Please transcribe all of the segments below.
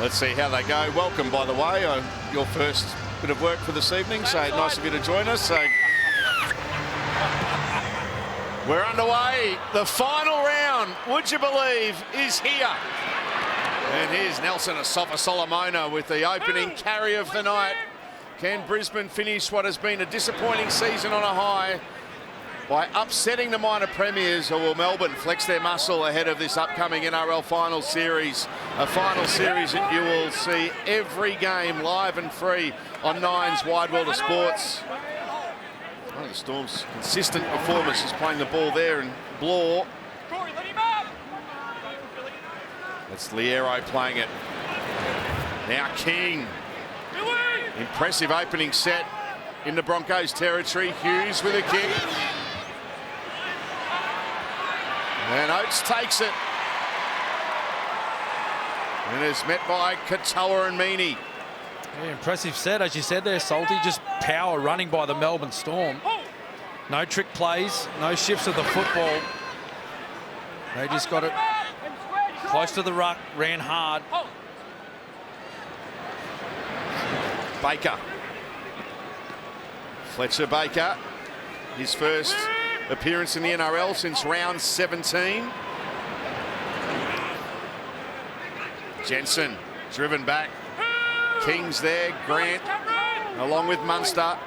Let's see how they go. Welcome, by the way, your first bit of work for this evening, so nice of you to join us. So we're underway. The final round, would you believe, is here. And here's Nelson Asafa-Solomona with the opening carry of the night. Can Brisbane finish what has been a disappointing season on a high by upsetting the minor premiers, or will Melbourne flex their muscle ahead of this upcoming NRL final series? A final series that you will see every game live and free on Nine's Wide World of Sports. One of the Storm's consistent performance is playing the ball there, and Blore. That's Liero playing it. Now King. Impressive opening set in the Broncos territory. Hughes with a kick. And Oates takes it. And is met by Katoa and Meaney. Yeah, impressive set, as you said there, Salty. Just power running by the Melbourne Storm. No trick plays, no shifts of the football. They just got it close to the ruck, ran hard. Baker. Fletcher Baker, his first appearance in the NRL since round 17. Jensen driven back. King's there. Grant along with Munster.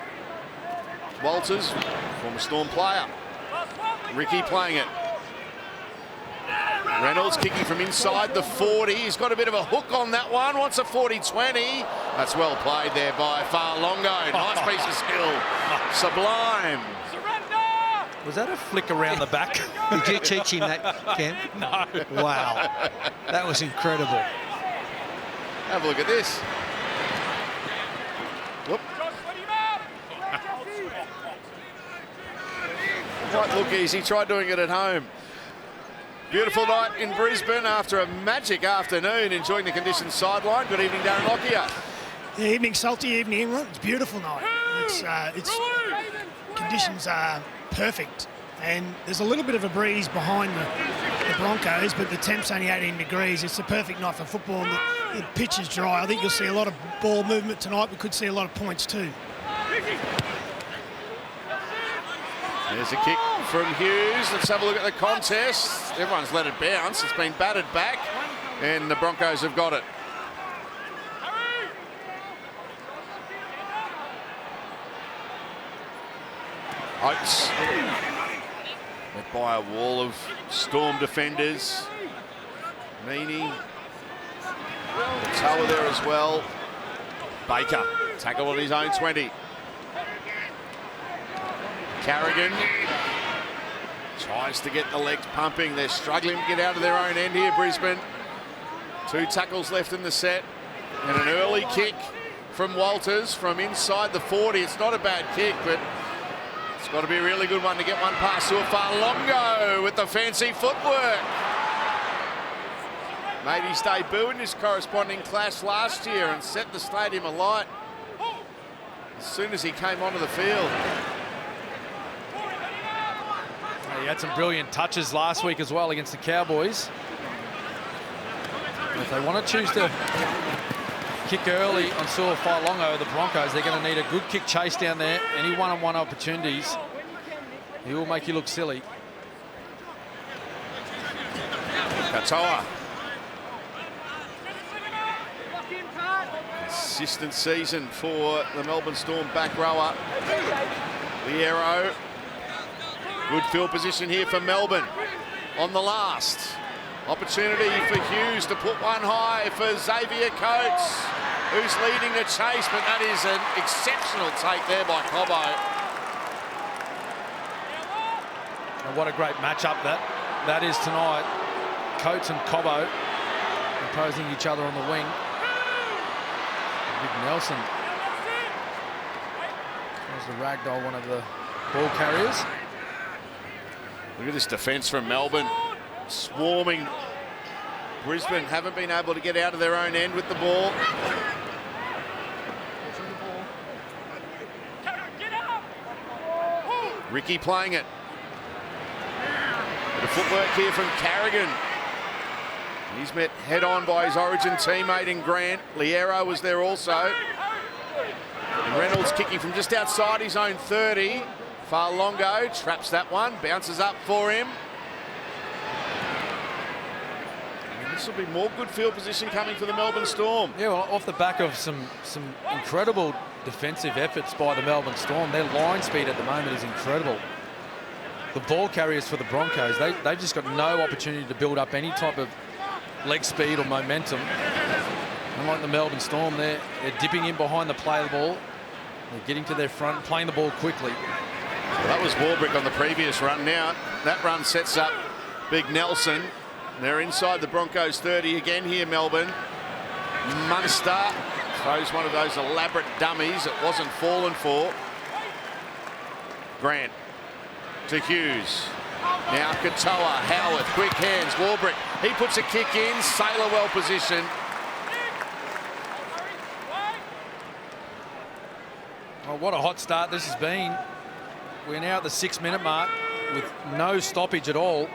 Walters, former Storm player. Ricky playing it. Reynolds kicking from inside the 40. He's got a bit of a hook on that one. Wants a 40-20. That's well played there by Farlongo. Nice piece of skill. Sublime. Was that a flick around the back? Did you teach him that, Ken? No. Wow. That was incredible. Have a look at this. Whoop. Might look easy. Try doing it at home. Beautiful night in Brisbane after a magic afternoon, enjoying the conditions sideline. Good evening, Darren Lockyer. Yeah, evening, Salty, evening, England. It's a beautiful night. It's conditions are perfect, and there's a little bit of a breeze behind the Broncos, but the temp's only 18 degrees. It's a perfect night for football, and the pitch is dry. I think you'll see a lot of ball movement tonight. We could see a lot of points too. There's a kick from Hughes. Let's have a look at the contest. Everyone's let it bounce. It's been batted back, and the Broncos have got it. Oates. Met by a wall of Storm defenders. Meaney. Tower there as well. Baker. Tackle on his own 20. Carrigan tries to get the legs pumping. They're struggling to get out of their own end here, Brisbane. 2 tackles left in the set. And an early kick from Walters from inside the 40. It's not a bad kick, but it's got to be a really good one to get one past Suafalongo with the fancy footwork. Made his debut in his corresponding clash last year and set the stadium alight as soon as he came onto the field. He had some brilliant touches last week as well against the Cowboys. If they want to choose to kick early on Suafalongo, the Broncos, they're going to need a good kick chase down there. Any one-on-one opportunities, he will make you look silly. Katoa. Consistent season for the Melbourne Storm back rower. Liero. Good field position here for Melbourne on the last. Opportunity for Hughes to put one high for Xavier Coates, who's leading the chase, but that is an exceptional take there by Cobbo. And what a great matchup that is tonight. Coates and Cobbo opposing each other on the wing. Big Nelson. There's the ragdoll, one of the ball carriers. Look at this defence from Melbourne. Swarming. Brisbane haven't been able to get out of their own end with the ball. Ricky playing it. The footwork here from Carrigan. He's met head-on by his Origin teammate in Grant. Liero was there also. And Reynolds kicking from just outside his own 30. Farlongo traps that one, bounces up for him. And this will be more good field position coming for the Melbourne Storm. Yeah, well, off the back of some incredible defensive efforts by the Melbourne Storm. Their line speed at the moment is incredible. The ball carriers for the Broncos, they've just got no opportunity to build up any type of leg speed or momentum. Unlike the Melbourne Storm, they're dipping in behind the play of the ball. They're getting to their front, playing the ball quickly. Well, that was Warbrick on the previous run. Now that run sets up Big Nelson. They're inside the Broncos 30 again here, Melbourne. Munster throws one of those elaborate dummies it wasn't fallen for. Grant to Hughes. Now Katoa, Howard, quick hands, Warbrick. He puts a kick in, Saylor well positioned. Well, what a hot start this has been. We're now at the 6-minute mark with no stoppage at all.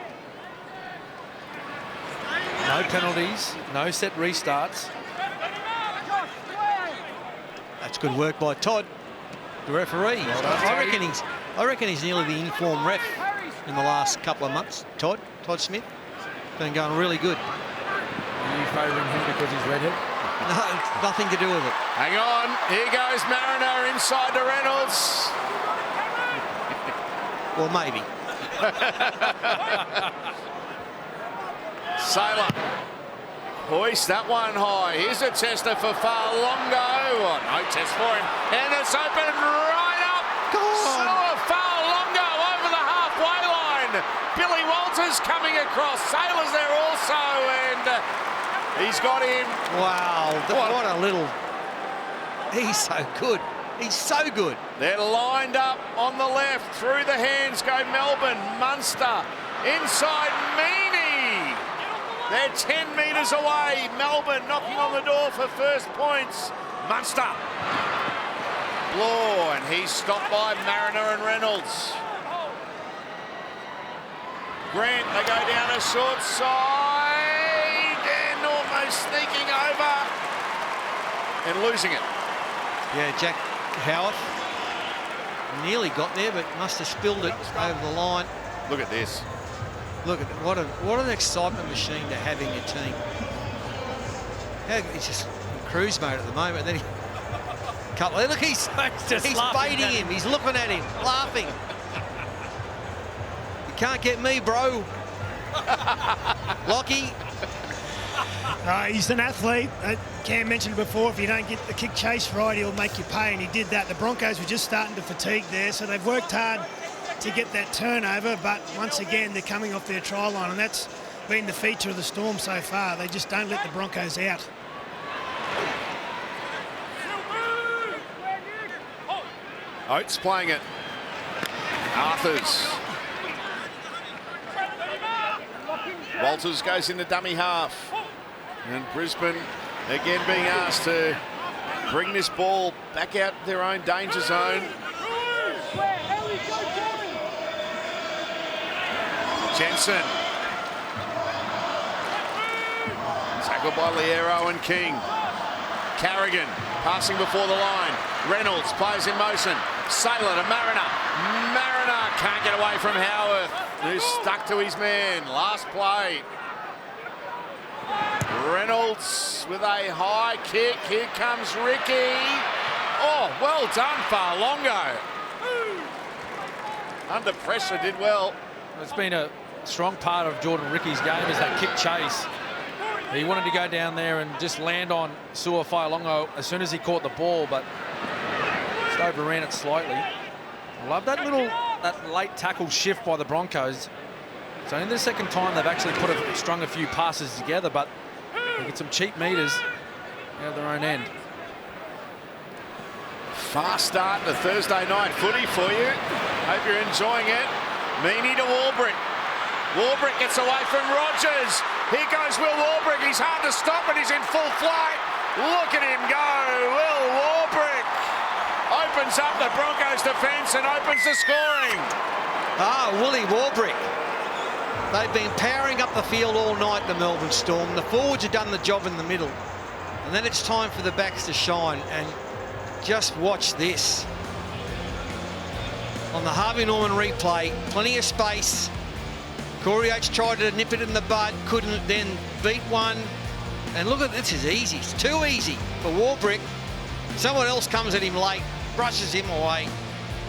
No penalties, no set restarts. That's good work by Todd, the referee. I reckon he's nearly the informed ref in the last couple of months. Todd Smith, been going really good. Are you favouring him because he's redhead? No, nothing to do with it. Hang on, here goes Mariner inside to Reynolds. Well, maybe. Saylor. Hoist that one high. Here's a tester for Farlongo. Oh, no test for him. And it's open right up. Farlongo over the halfway line. Billy Walters coming across. Saylor's there also. And he's got him. Wow. What a little... He's so good. He's so good. They're lined up on the left. Through the hands go Melbourne. Munster. Inside Meaney. They're 10 metres away. Melbourne knocking on the door for first points. Munster. Bloor, and he's stopped by Mariner and Reynolds. Grant, they go down a short side and almost sneaking over and losing it. Yeah, Jack Howarth nearly got there, but must have spilled it over the line. Look at this. Look at what an excitement machine to have in your team. He's just in cruise mode at the moment. Then look, he's baiting him. He's looking at him, laughing. You can't get me, bro. Lockie. He's an athlete. Cam mentioned before, if you don't get the kick chase right, he'll make you pay, and he did that. The Broncos were just starting to fatigue there, so they've worked hard to get that turnover, but once again they're coming off their try line, and that's been the feature of the Storm so far. They just don't let the Broncos out. Oates playing it. Arthurs. Walters goes in the dummy half, and Brisbane again being asked to bring this ball back out their own danger zone. Jensen. Tackled by Liero and King. Carrigan passing before the line. Reynolds plays in motion. Saylor to Mariner. Mariner can't get away from Howarth, who's stuck to his man. Last play. Reynolds with a high kick. Here comes Ricky. Oh, well done, Farlongo. Under pressure, did well. It's been a strong part of Jordan Ricky's game is that kick chase. He wanted to go down there and just land on Sua Farlongo as soon as he caught the ball, but just overran it slightly. I love that late tackle shift by the Broncos. So in the second time they've actually strung a few passes together, but they get some cheap meters out of their own end. Fast start to Thursday night footy for you. Hope you're enjoying it. Meaney to Warbrick. Warbrick gets away from Rogers. Here goes Will Warbrick. He's hard to stop, and he's in full flight. Look at him go. Will Warbrick opens up the Broncos defence and opens the scoring. Willie Warbrick. They've been powering up the field all night, the Melbourne Storm. The forwards have done the job in the middle. And then it's time for the backs to shine. And just watch this. On the Harvey Norman replay, plenty of space. Corey Oates tried to nip it in the bud, couldn't, then beat one. And look at this, is easy. It's too easy for Warbrick. Someone else comes at him late, brushes him away.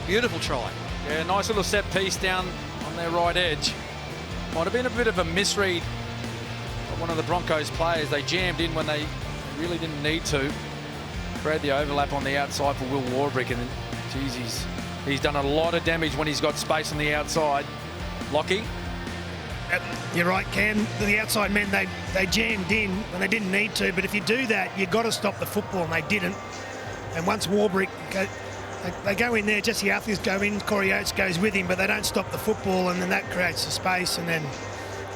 Beautiful try. Yeah, nice little set piece down on their right edge. Might have been a bit of a misread of one of the Broncos players. They jammed in when they really didn't need to. Created the overlap on the outside for Will Warbrick, and geez, he's done a lot of damage when he's got space on the outside. Lockie? You're right, Cam. The outside men, they jammed in when they didn't need to, but if you do that, you've got to stop the football, and they didn't. And once Warbrick, they go in there, Jesse Arthurs go in, Corey Oates goes with him, but they don't stop the football, and then that creates the space. And then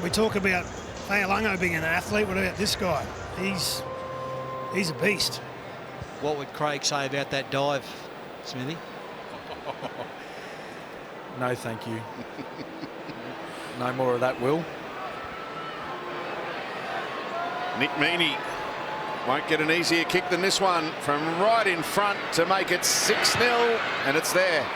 we talk about Fa'alongo being an athlete. What about this guy? He's a beast. What would Craig say about that dive, Smithy? No, thank you. No more of that, Will. Nick Meaney won't get an easier kick than this one from right in front to make it 6-0, and it's there.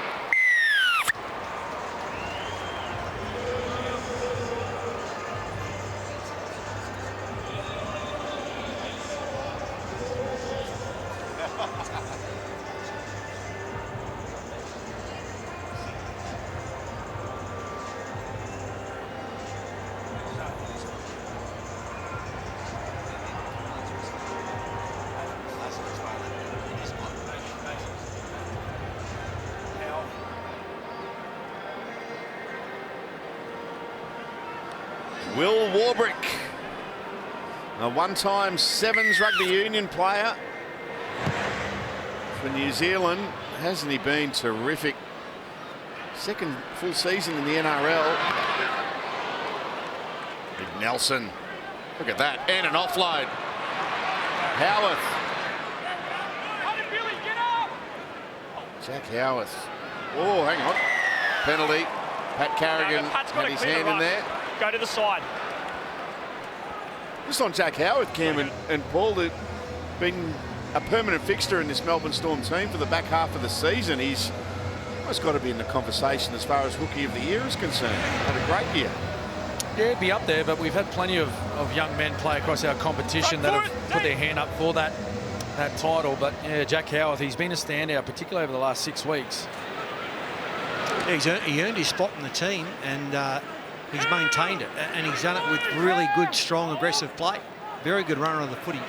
Will Warbrick, a one-time Sevens rugby union player for New Zealand. Hasn't he been terrific? Second full season in the NRL. Big Nelson. Look at that. And an offload. Howarth. Jack Howarth. Oh, hang on. Penalty. Pat Carrigan had his hand in there. Go to the side. Just on Jack Howarth, Cam and Paul, they've been a permanent fixture in this Melbourne Storm team for the back half of the season. He's almost got to be in the conversation as far as Rookie of the Year is concerned. Had a great year. Yeah, it'd be up there, but we've had plenty of young men play across our competition that have put their hand up for that title. But yeah, Jack Howarth, he's been a standout, particularly over the last 6 weeks. Yeah, he earned his spot in the team, and he's maintained it, and he's done it with really good, strong, aggressive play. Very good runner of the footy.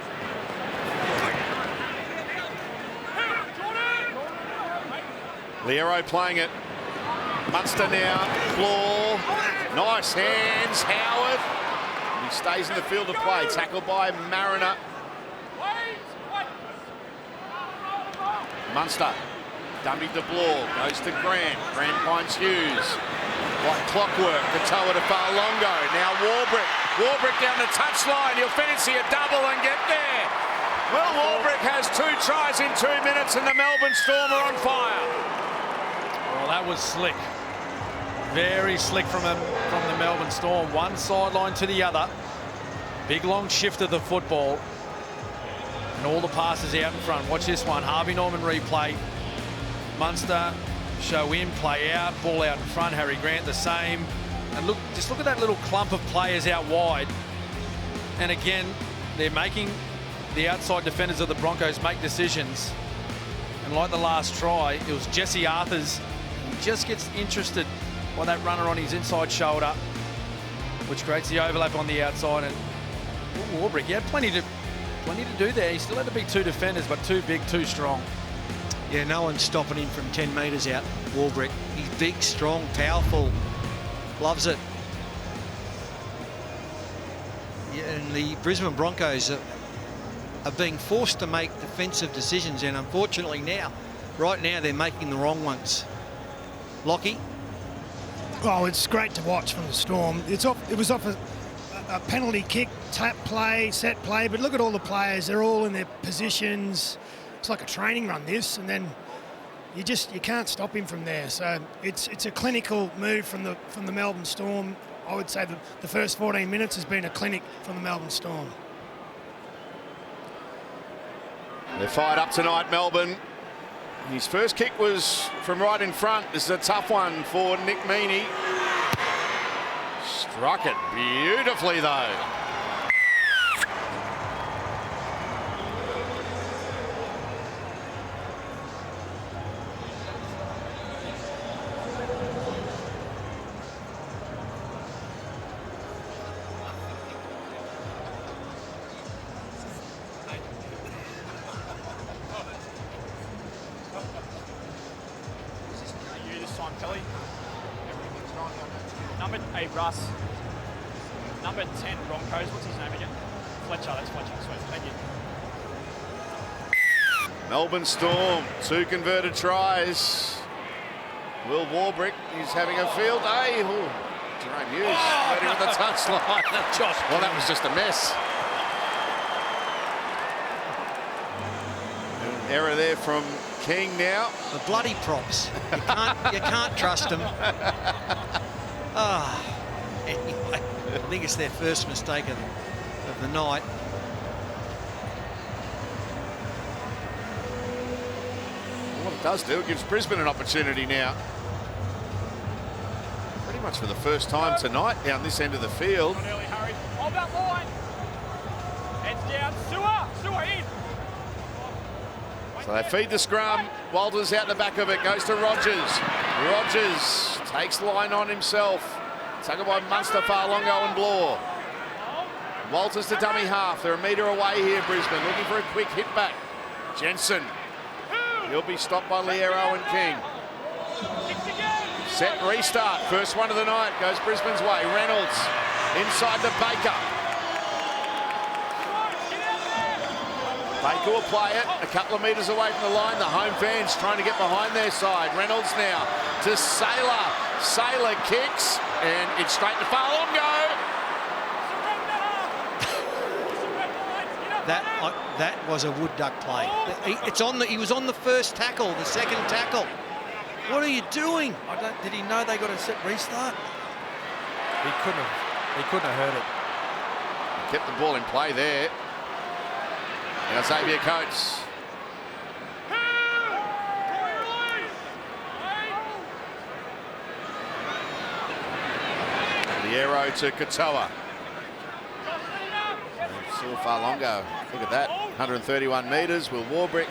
Liero playing it. Munster now. Claw. Nice hands. Howarth. He stays in the field of play. Tackled by Mariner. Munster. Dummy to Blaw. Goes to Grant. Grant finds Hughes. Like clockwork. Katoa to Fa'alongo. Now Warbrick. Warbrick down the touchline. He'll fancy a double and get there. Well, Warbrick has 2 tries in 2 minutes, and the Melbourne Storm are on fire. Well, that was slick. Very slick from the Melbourne Storm. One sideline to the other. Big long shift of the football. And all the passes out in front. Watch this one. Harvey Norman replay. Munster, show in, play out, ball out in front. Harry Grant the same. And look, just look at that little clump of players out wide. And again, they're making the outside defenders of the Broncos make decisions. And like the last try, it was Jesse Arthurs. He just gets interested by that runner on his inside shoulder, which creates the overlap on the outside. And Warbrick, he had plenty to do there. He still had to beat 2 defenders, but too big, too strong. Yeah, no one's stopping him from 10 metres out, Warbrick. He's big, strong, powerful. Loves it. Yeah, and the Brisbane Broncos are being forced to make defensive decisions, and unfortunately right now, they're making the wrong ones. Lockie? Oh, it's great to watch from the Storm. It was off a penalty kick, tap play, set play, but look at all the players. They're all in their positions. It's like a training run, this, and then you can't stop him from there. So it's a clinical move from the Melbourne Storm. I would say the first 14 minutes has been a clinic from the Melbourne Storm. They're fired up tonight, Melbourne. His first kick was from right in front. This is a tough one for Nick Meaney. Struck it beautifully, though. Russ. Number 10, Broncos. What's his name again? Fletcher. That's Fletcher. Sweet. Thank you. Melbourne Storm, 2 converted tries. Will Warbrick is having a field day. Ooh, Jerome Hughes waiting at the touchline. Well, that was just a mess. An error there from King now. The bloody props. You can't trust them. Anyway, I think it's their first mistake of the night. What it does do, it gives Brisbane an opportunity now. Pretty much for the first time tonight down this end of the field. Come on, early, Harry. Hold that line. Heads down. Sewer in. So they feed the scrum. Walters out the back of it, goes to Rogers. Rogers takes line on himself. Taken by Munster, Farlongo and Blore. Walters to dummy half. They're a metre away here, Brisbane. Looking for a quick hit back. Jensen. He'll be stopped by Liero and King. Set restart. First one of the night. Goes Brisbane's way. Reynolds inside to Baker. Baker will play it a couple of metres away from the line. The home fans trying to get behind their side. Reynolds now to Saylor. Saylor kicks, and it's straight to Farlongo. That was a wood duck play. He was on the first tackle, the second tackle. What are you doing? Did he know they got a set restart? He couldn't have heard it. Kept the ball in play there. Now Xavier Coates. Liero to Katoa. Saw Farlongo. Look at that. 131 metres. Will Warbrick.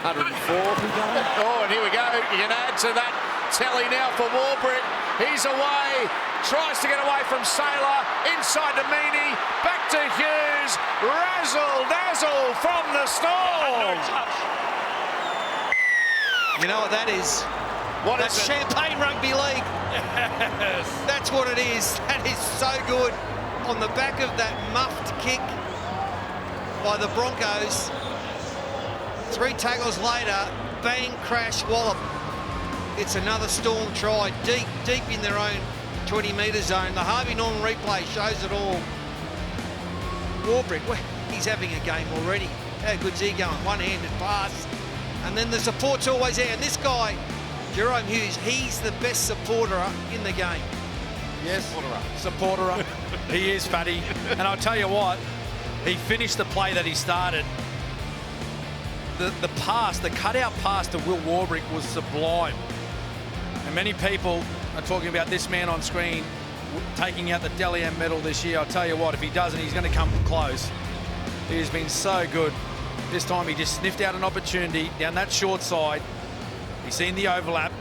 104. Oh, and here we go. You can add to that tally now for Warbrick. He's away. Tries to get away from Saylor. Inside to Meaney. Back to Hughes. Razzle-dazzle from the Storm. You know what that is? That's Champagne Rugby League. Yes. That's what it is. That is so good. On the back of that muffed kick by the Broncos. 3 tackles later, bang, crash, wallop. It's another Storm try, deep in their own 20-metre zone. The Harvey Norman replay shows it all. Warbrick, well, he's having a game already. How good's he going? One-handed pass. And then the support's always there. And this guy, Jerome Hughes, he's the best supporter in the game. Yes, supporter. He is, Fatty. And I'll tell you what, he finished the play that he started. The pass, the cutout pass to Will Warbrick was sublime. And many people are talking about this man on screen taking out the Dally M medal this year. I'll tell you what, if he doesn't, he's going to come close. He has been so good. This time he just sniffed out an opportunity down that short side. He's seen the overlap.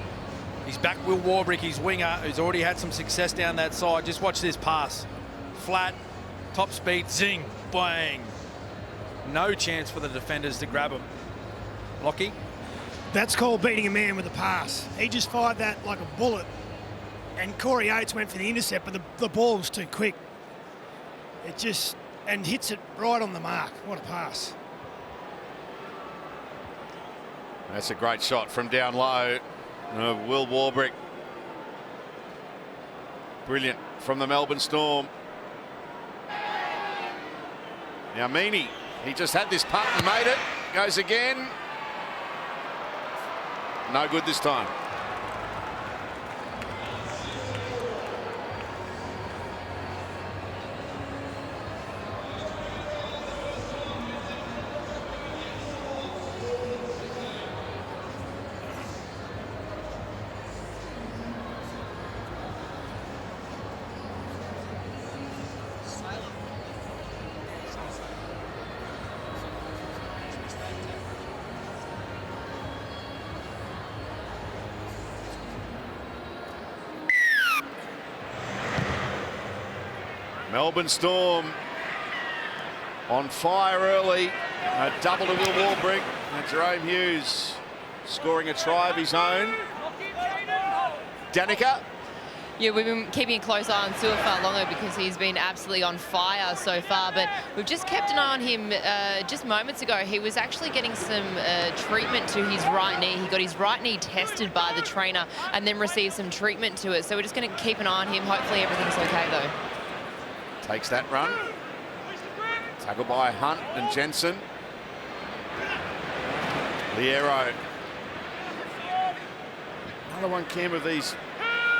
He's back Will Warbrick, his winger, who's already had some success down that side. Just watch this pass. Flat, top speed, zing, bang. No chance for the defenders to grab him. Lockie? That's called beating a man with a pass. He just fired that like a bullet. And Corey Oates went for the intercept, but the ball was too quick. It just, and hits it right on the mark. What a pass. That's a great shot from down low. Will Warbrick. Brilliant from the Melbourne Storm. Now Meaney, he just had this punt and made it. Goes again. No good this time. Melbourne Storm on fire early. A double to Will Warbrick. And Jerome Hughes scoring a try of his own. Danica. Yeah, we've been keeping a close eye on Suafa-Longo because he's been absolutely on fire so far, but we've just kept an eye on him just moments ago. He was actually getting some treatment to his right knee. He got his right knee tested by the trainer and then received some treatment to it. So we're just going to keep an eye on him. Hopefully everything's okay, though. Takes that run. Tackled by Hunt and Jensen. Liero. Another one, Cam, of these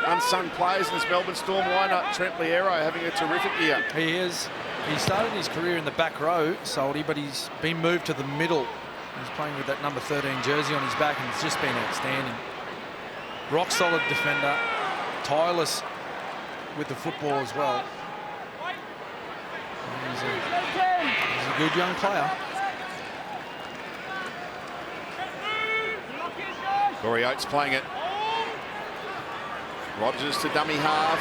unsung players in this Melbourne Storm lineup. Trent Liero having a terrific year. He is. He started his career in the back row, Salty, but he's been moved to the middle. He's playing with that number 13 jersey on his back, and it's just been outstanding. Rock solid defender, tireless with the football as well. He's a good young player. Corey Oates playing it. Rogers to dummy half.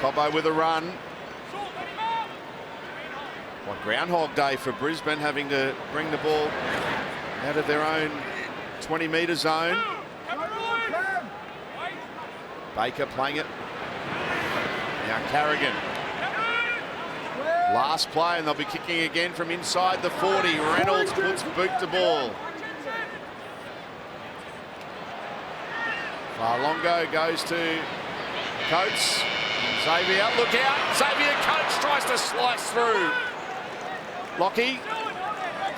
Cobbo with a run. What Groundhog Day for Brisbane, having to bring the ball out of their own 20-metre zone. Baker playing it. Now Carrigan. Last play, and they'll be kicking again from inside the 40. Reynolds puts boot to ball. Longo goes to Coates. Xavier, look out. Xavier Coates tries to slice through. Lockie.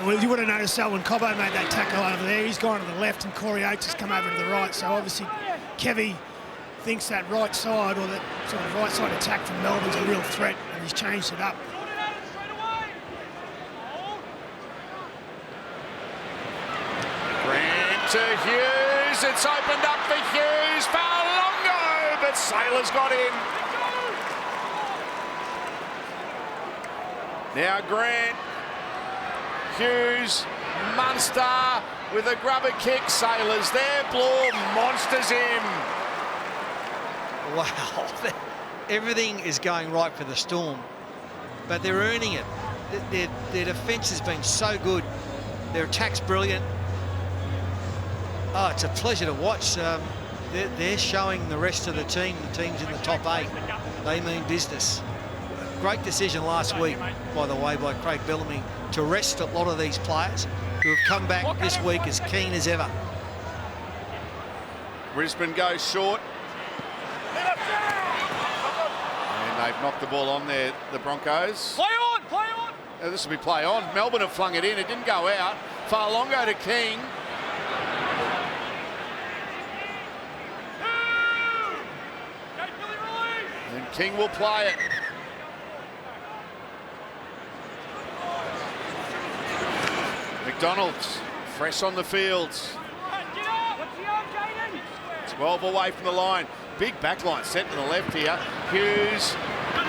Well, you would have noticed that when Cobbo made that tackle over there, he's gone to the left and Corey Oates has come over to the right. So obviously Kevy thinks that right side, or that sort of right side attack from Melbourne's a real threat, and he's changed it up. Grant to Hughes. It's opened up for Hughes. Longo, but Saylor's got in. Now Grant, Hughes, Munster with a grubber kick. Saylor's there. Blore monsters him. Wow, everything is going right for the Storm, but they're earning it. Their defence has been so good. Their attack's brilliant. Oh, it's a pleasure to watch. They're showing the rest of the teams in the top 8, they mean business. Great decision last week, by the way, by Craig Bellamy to rest a lot of these players who have come back this week as keen as ever. Brisbane goes short. And they've knocked the ball on there, the Broncos. Play on, play on. This will be play on. Melbourne have flung it in. It didn't go out. Farlongo to King. And King will play it. McDonald's fresh on the fields. 12 away from the line. Big back line set to the left here. Hughes,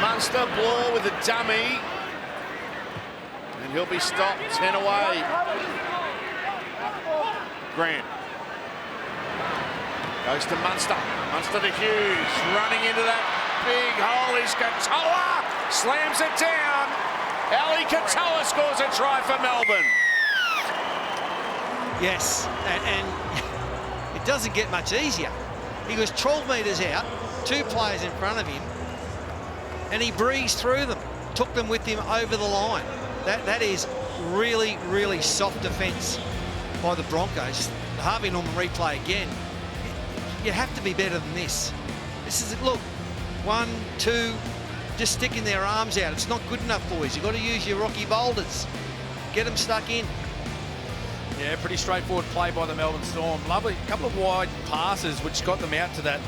Munster, Blore with a dummy. And he'll be stopped, 10 away. Grant. Goes to Munster. Munster to Hughes. Running into that big hole is Katoa. Slams it down. Ali Katoa scores a try for Melbourne. Yes, and it doesn't get much easier. He was 12 metres out, 2 players in front of him, and he breezed through them, took them with him over the line. That is really, really soft defence by the Broncos. The Harvey Norman replay again. You have to be better than this. This is, look, 1, 2, just sticking their arms out. It's not good enough, boys. You've got to use your rocky boulders. Get them stuck in. Yeah, pretty straightforward play by the Melbourne Storm. Lovely, couple of wide passes which got them out to that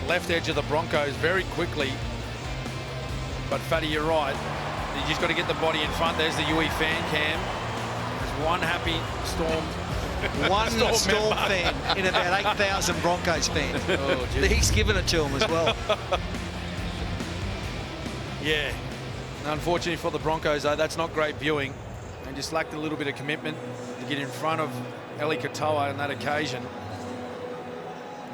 left edge of the Broncos very quickly. But Fatty, you're right. You just got to get the body in front. There's the UE fan cam. There's one happy Storm. One Storm fan in about 8,000 Broncos fans. Oh, he's given it to them as well. Yeah. Unfortunately for the Broncos, though, that's not great viewing. They just lacked a little bit of commitment to get in front of Ali Katoa on that occasion.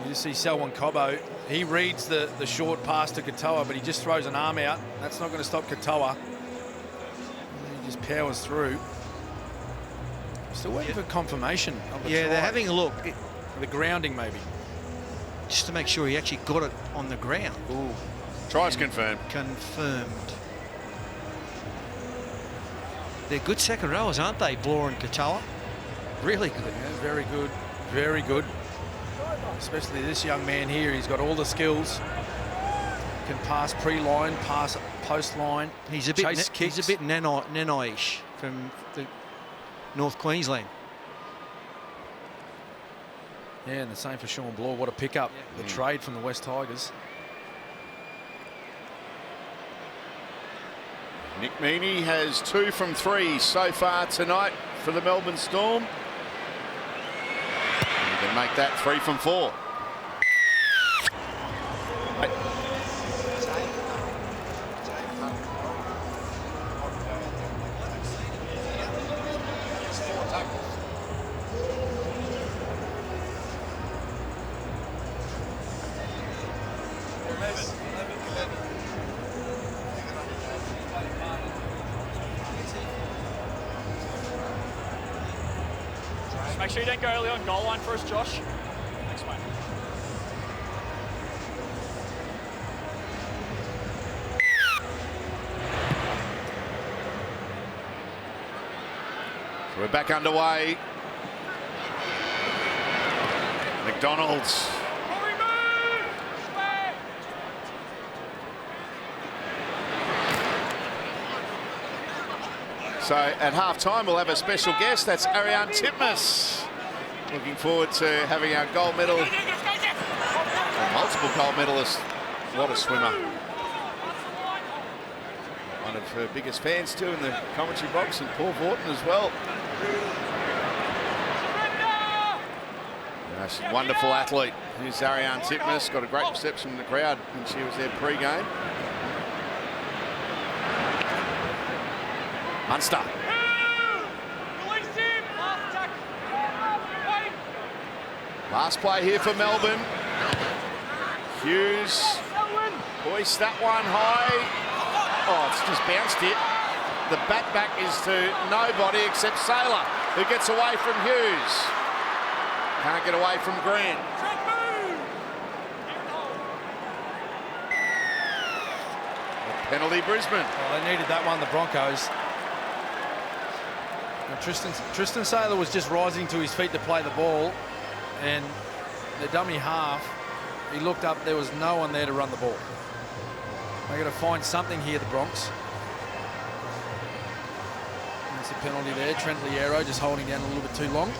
You see Selwyn Cobbo, he reads the short pass to Katoa, but he just throws an arm out. That's not going to stop Katoa. He just powers through. Still waiting for confirmation of the try. They're having a look. The grounding, maybe. Just to make sure he actually got it on the ground. Ooh. Tries confirmed. Confirmed. They're good second rowers, aren't they, Bloor and Katoa? Really good. Yeah, very good. Very good. Especially this young man here. He's got all the skills. Can pass pre-line, pass post-line. He's a bit Nanai-ish from the North Queensland. Yeah, and the same for Sean Bloor. What a pickup. The trade from the West Tigers. Nick Meaney has 2 from 3 so far tonight for the Melbourne Storm. He can make that 3 from 4. Make sure you don't go early on goal line for us, Josh. Thanks, mate. So we're back underway. McDonald's. So at half-time, we'll have a special guest. That's Ariane Titmus. Looking forward to having our gold medal, multiple gold medalists. What a swimmer. One of her biggest fans too in the commentary box, and Paul Vorton as well. She's a wonderful athlete. Here's Ariane Titmus. Got a great reception in the crowd when she was there pre-game. Munster. Last play here for Melbourne. Hughes hoists that one high. Oh, it's just bounced it. The bat back is to nobody except Saylor, who gets away from Hughes. Can't get away from Grant. Penalty Brisbane. Oh, they needed that one, the Broncos. And Tristan Saylor was just rising to his feet to play the ball, and the dummy half, he looked up, there was no one there to run the ball. They've got to find something here, the Bronx. That's a penalty there. Trent Liero just holding down a little bit too long.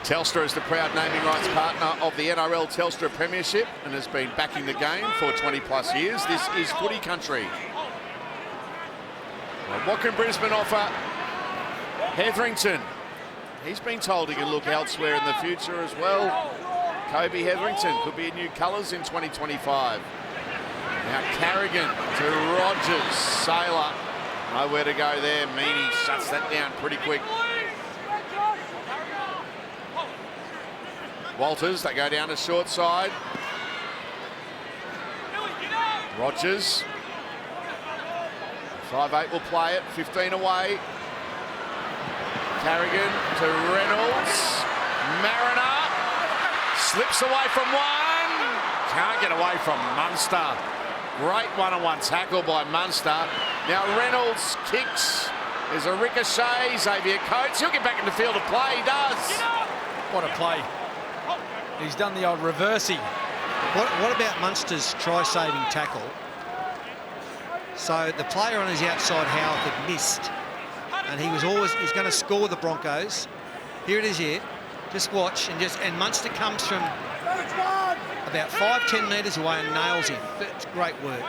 Telstra is the proud naming rights partner of the NRL Telstra Premiership and has been backing the game for 20+ years. This is footy country. Well, what can Brisbane offer? Hetherington. He's been told he can look elsewhere in the future as well. Kobe Hetherington could be in new colours in 2025. Now Carrigan to Rogers. Saylor. Nowhere to go there. Meaney shuts that down pretty quick. Walters, they go down to short side. Rogers. 5'8" will play it, 15 away. Carrigan to Reynolds. Mariner slips away from one. Can't get away from Munster. Great one-on-one tackle by Munster. Now Reynolds kicks. There's a ricochet. Xavier Coates. He'll get back in the field of play. He does. What a play. He's done the old reversey. What about Munster's try-saving tackle? So the player on his outside, Howarth, had missed, and he's going to score the Broncos. Here it is here. Just watch, and Munster comes from about 5-10 metres away and nails him. That's great work.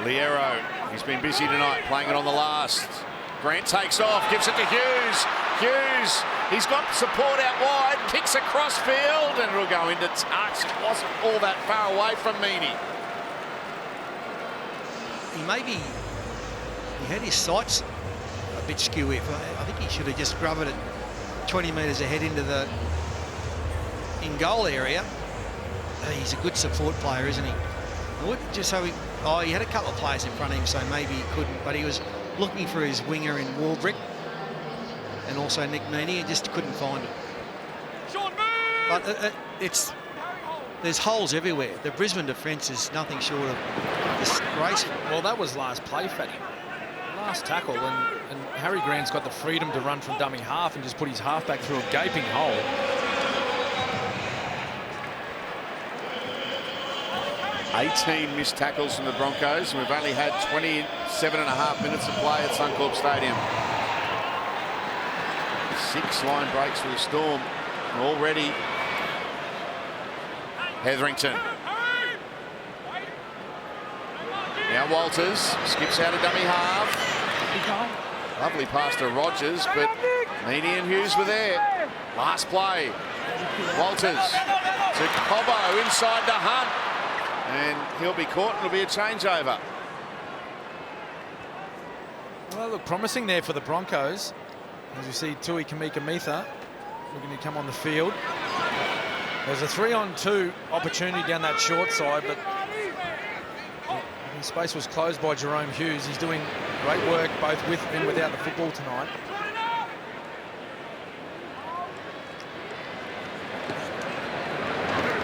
Liero, he's been busy tonight, playing it on the last. Grant takes off, gives it to Hughes. Hughes, he's got support out wide, kicks across field, and it'll go into touch. It wasn't all that far away from Meaney. He maybe He had his sights a bit skew. I think he should have just grabbed it at 20 metres ahead into the in-goal area. He's a good support player, isn't he? He had a couple of players in front of him, so maybe he couldn't, but he was looking for his winger in Warbrick and also Nick Meaney and just couldn't find it. But there's holes everywhere. The Brisbane defence is nothing short of disgraceful. Well, that was last play, Fatty. Last tackle, and Harry Grant's got the freedom to run from dummy half and just put his halfback through a gaping hole. 18 missed tackles from the Broncos, and we've only had 27.5 minutes of play at Suncorp Stadium. 6 line breaks for the Storm already. Hetherington. Now Walters skips out of dummy half. Lovely pass to Rogers, but Meaney and Hughes were there. Last play. Walters to Cobbo inside to Hunt. And he'll be caught and it'll be a changeover. Well, look promising there for the Broncos. As you see, Tui Kamika-Mitha looking to come on the field. There's a 3-on-2 opportunity down that short side, but the space was closed by Jerome Hughes. He's doing great work both with and without the football tonight.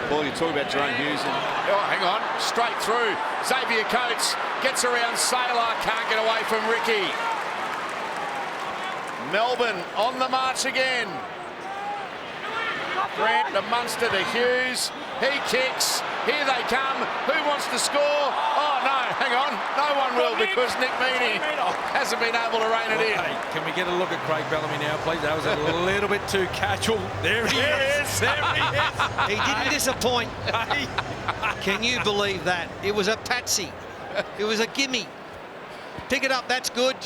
Paul, you talk about Jerome Hughes and hang on, straight through. Xavier Coates gets around Saylor, can't get away from Ricky. Melbourne on the march again. Grant to Munster to Hughes. He kicks. Here they come. Who wants to score? Oh, no, hang on. No one will because Nick Meaney hasn't been able to rein it in. Can we get a look at Craig Bellamy now, please? That was a little bit too casual. There he is. There he is. He didn't disappoint. Can you believe that? It was a patsy. It was a gimme. Pick it up. That's good.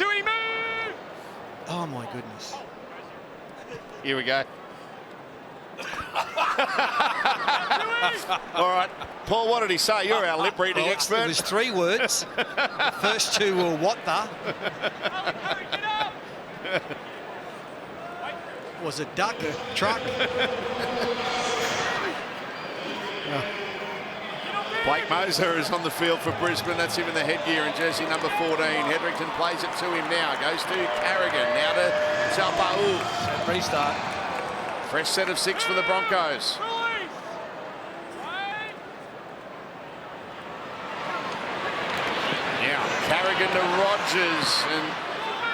Oh, my goodness. Here we go. All right, Paul, what did he say? You're our lip reading expert. It was 3 words. The first 2 were what the. Was a duck, truck. Blake Moser is on the field for Brisbane. That's him in the headgear in jersey number 14. Hetherington plays it to him now. Goes to Carrigan. Now to Taupau. Restart. Fresh set of 6 for the Broncos. Now Carrigan to Rogers and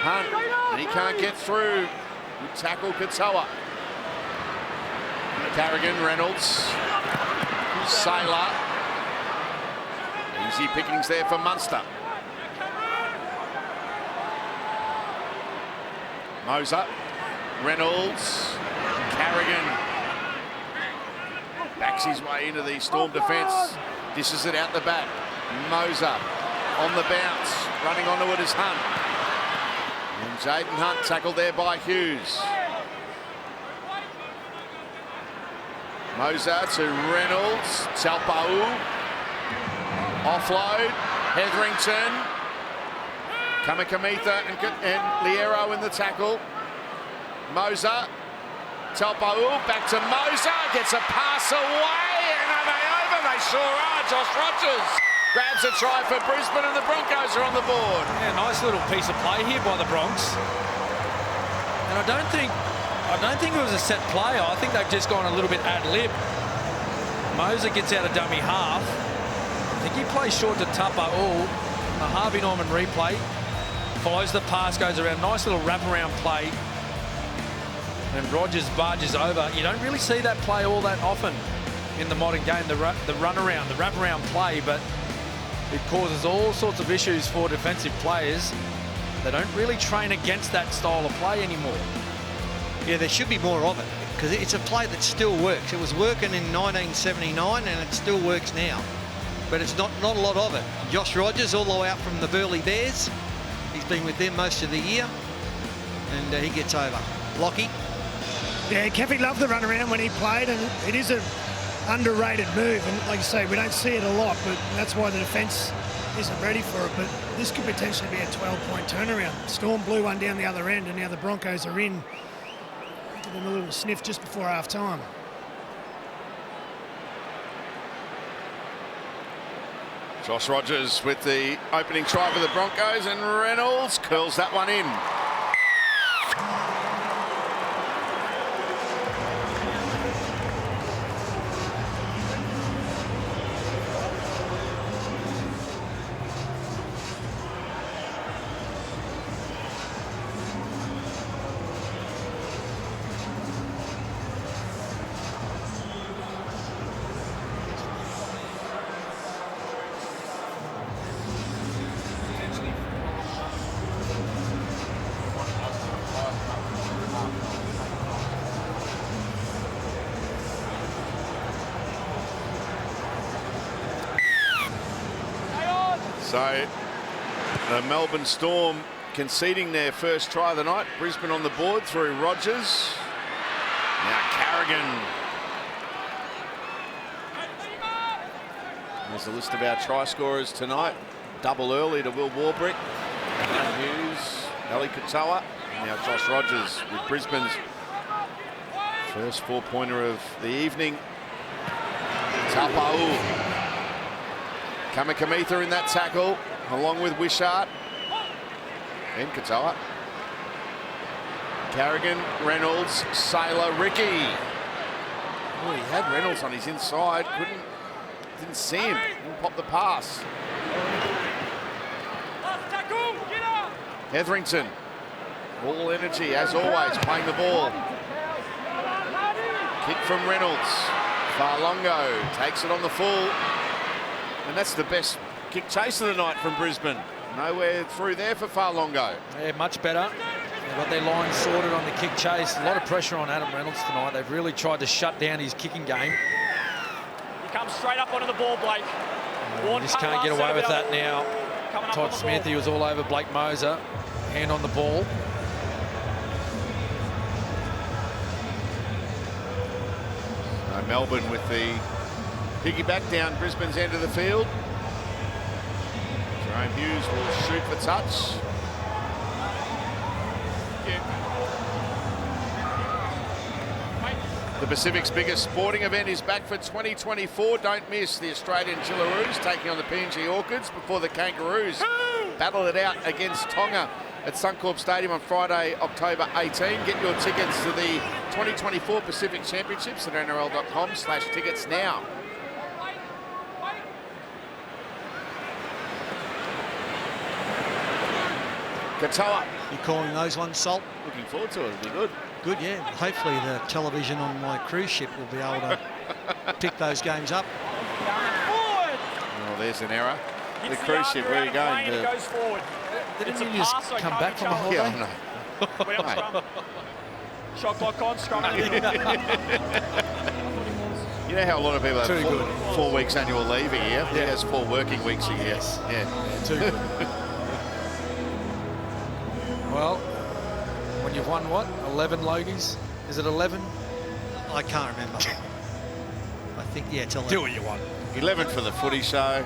Hunt. And he can't get through. Good tackle, Katoa. Carrigan, Reynolds, Saylor. Easy pickings there for Munster. Moser, Reynolds, Carrigan. Backs his way into the Storm defence. Dishes it out the back. Moser on the bounce. Running onto it is Hunt. And Jaden Hunt tackled there by Hughes. Moser to Reynolds. Taupau. Offload. Hetherington. Kamika-Mitha and Liero in the tackle. Moser. Taupau back to Moser. Gets a pass away. And are they over? They sure are. Josh Rogers grabs a try for Brisbane and the Broncos are on the board. Yeah, nice little piece of play here by the Bronx. And I don't think it was a set play. I think they've just gone a little bit ad-lib. Moser gets out of dummy half. I think he plays short to Taupau. A Harvey Norman replay. Follows the pass, goes around. Nice little wraparound play. And Rogers barges over. You don't really see that play all that often in the modern game, the runaround, the wraparound play, but it causes all sorts of issues for defensive players. They don't really train against that style of play anymore. Yeah, there should be more of it because it's a play that still works. It was working in 1979 and it still works now, but it's not a lot of it. Josh Rogers, all the way out from the Burleigh Bears. He's been with them most of the year, and he gets over. Lockie. Yeah, Kevy loved the run around when he played, and it is a underrated move. And like you say, we don't see it a lot, but that's why the defence isn't ready for it. But this could potentially be a 12-point turnaround. Storm blew one down the other end, and now the Broncos are in. Give them a little sniff just before half-time. Josh Rogers with the opening try for the Broncos, and Reynolds curls that one in. So the Melbourne Storm conceding their first try of the night. Brisbane on the board through Rogers. Now Carrigan. There's a list of our try scorers tonight. Double early to Will Warbrick, Hughes, Ali Katoa, and now Josh Rogers with Brisbane's first four-pointer of the evening. Tapau. Kamikamitha in that tackle, along with Wishart and Katoa. Carrigan, Reynolds, Saylor, Ricky. Oh, he had Reynolds on his inside, didn't see him, didn't pop the pass. Hetherington, all energy as always, playing the ball. Kick from Reynolds. Farlongo takes it on the full. And that's the best kick chase of the night from Brisbane. Nowhere through there for Farlongo. Yeah, much better. They've got their line sorted on the kick chase. A lot of pressure on Adam Reynolds tonight. They've really tried to shut down his kicking game. He comes straight up onto the ball, Blake. You just can't get away with that now. Todd Smith, he was all over Blake Moser. Hand on the ball. Melbourne with the piggyback down Brisbane's end of the field. Jerome Hughes will shoot for touch. The Pacific's biggest sporting event is back for 2024. Don't miss the Australian Jillaroos taking on the PNG Orchids before the Kangaroos battle it out against Tonga at Suncorp Stadium on Friday, October 18. Get your tickets to the 2024 Pacific Championships at nrl.com/tickets now. Katoa. You calling those ones, Salt? Looking forward to it. It'll be good. Good, yeah. Hopefully the television on my cruise ship will be able to pick those games up. Oh, there's an error. The cruise ship, where are you going? Didn't you just come back from a holiday? Yeah, I know. Shot clock on, scrum. You know how a lot of people have 4 weeks annual leave a year? He has 4 working weeks a year. Yes. Yeah. Too good. Well, when you've won, what, 11 Logies? Is it 11? I can't remember. I think, yeah, it's 11. Do what you want. 11 for the footy show.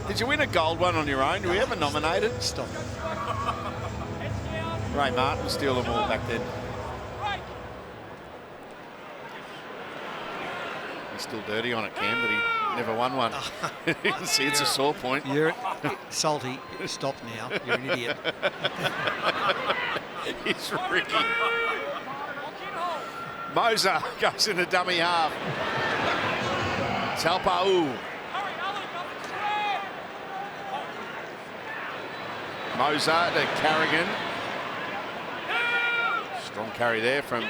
Did you win a gold one on your own? Were you ever nominated? Stop. Ray Martin steal them all back then. He's still dirty on it, Cam, but he never won one. You can see it's a sore point. You're Salty. Stop now. You're an idiot. He's Ricky. Moser goes in the dummy half. Talpa'u. Moser to Carrigan. Strong carry there from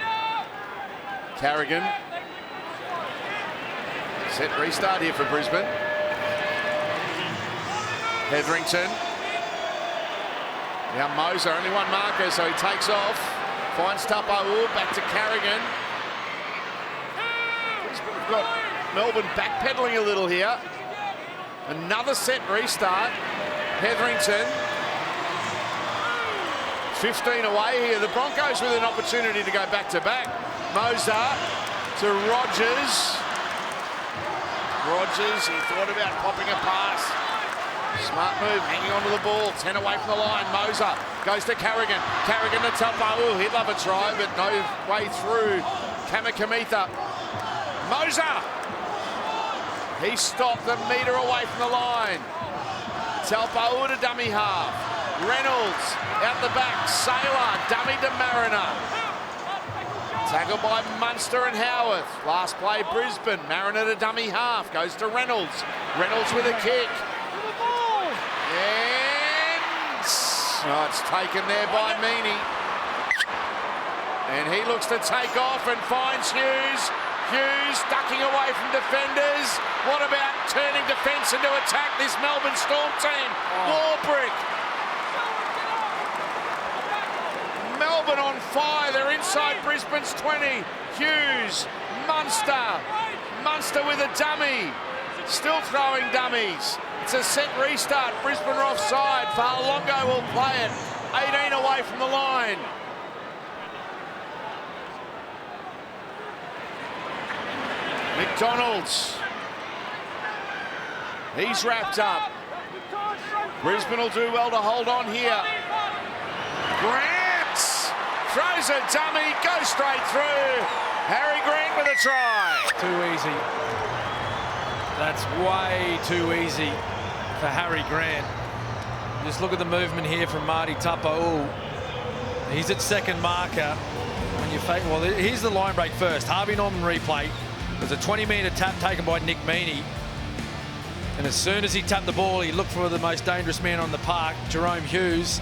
Carrigan. Set restart here for Brisbane. Hetherington. Now Moser, only one marker, so he takes off. Finds Tapau, back to Carrigan. Brisbane have got Melbourne backpedaling a little here. Another set restart. Hetherington. 15 away here. The Broncos with an opportunity to go back to back. Moser to Rogers. Rogers, he thought about popping a pass. Smart move, hanging onto the ball. 10 away from the line. Moser goes to Carrigan. Carrigan to Tupou. He'd love a try, but no way through. Kamikamitha. Moser. He stopped a metre away from the line. Tupou to dummy half. Reynolds out the back. Saylor, dummy to Mariner. Tackled by Munster and Howarth. Last play, Brisbane. Mariner to dummy half. Goes to Reynolds. Reynolds with a kick. And it's taken there by Meaney. And he looks to take off and finds Hughes. Hughes ducking away from defenders. What about turning defence into attack, this Melbourne Storm team? Warbrick. Melbourne on fire. They're inside Brisbane's 20. Hughes, Munster. Munster with a dummy. Still throwing dummies. It's a set restart. Brisbane are offside. Farlongo will play it. 18 away from the line. McDonald's. He's wrapped up. Brisbane will do well to hold on here. Grant throws a dummy, goes straight through. Harry Grant with a try. Too easy. That's way too easy for Harry Grant. Just look at the movement here from Marty Tupou. He's at second marker. When you fake, well, here's the line break first. Harvey Norman replay. There's a 20-metre tap taken by Nick Meaney. And as soon as he tapped the ball, he looked for the most dangerous man on the park, Jerome Hughes.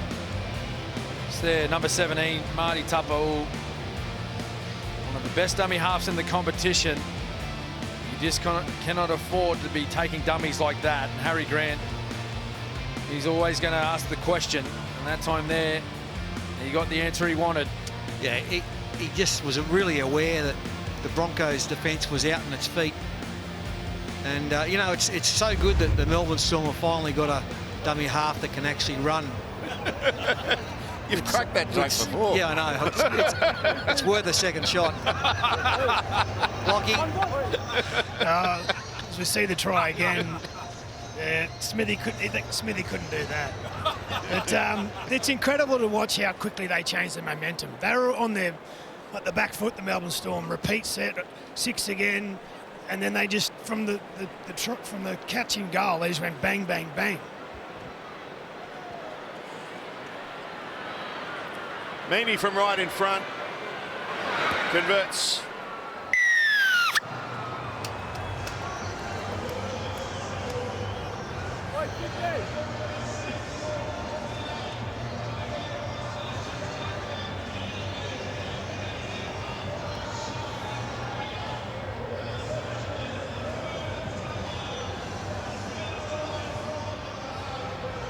It's there, number 17, Marty Tupou. One of the best dummy halves in the competition. You just cannot afford to be taking dummies like that. And Harry Grant, he's always going to ask the question. And that time there, he got the answer he wanted. Yeah, he just was really aware that the Broncos' defence was out on its feet. And, you know, it's so good that the Melbourne Storm have finally got a dummy half that can actually run. You've cracked that joke before. Yeah, I know. It's worth a second shot. Lockie. As we see the try again, Smithy couldn't do that. But it's incredible to watch how quickly they changed the momentum. They were on their at the back foot, the Melbourne Storm. Repeat set, 6 again, and then they just from the catching goal, they just went bang, bang, bang. Meaney from right in front converts.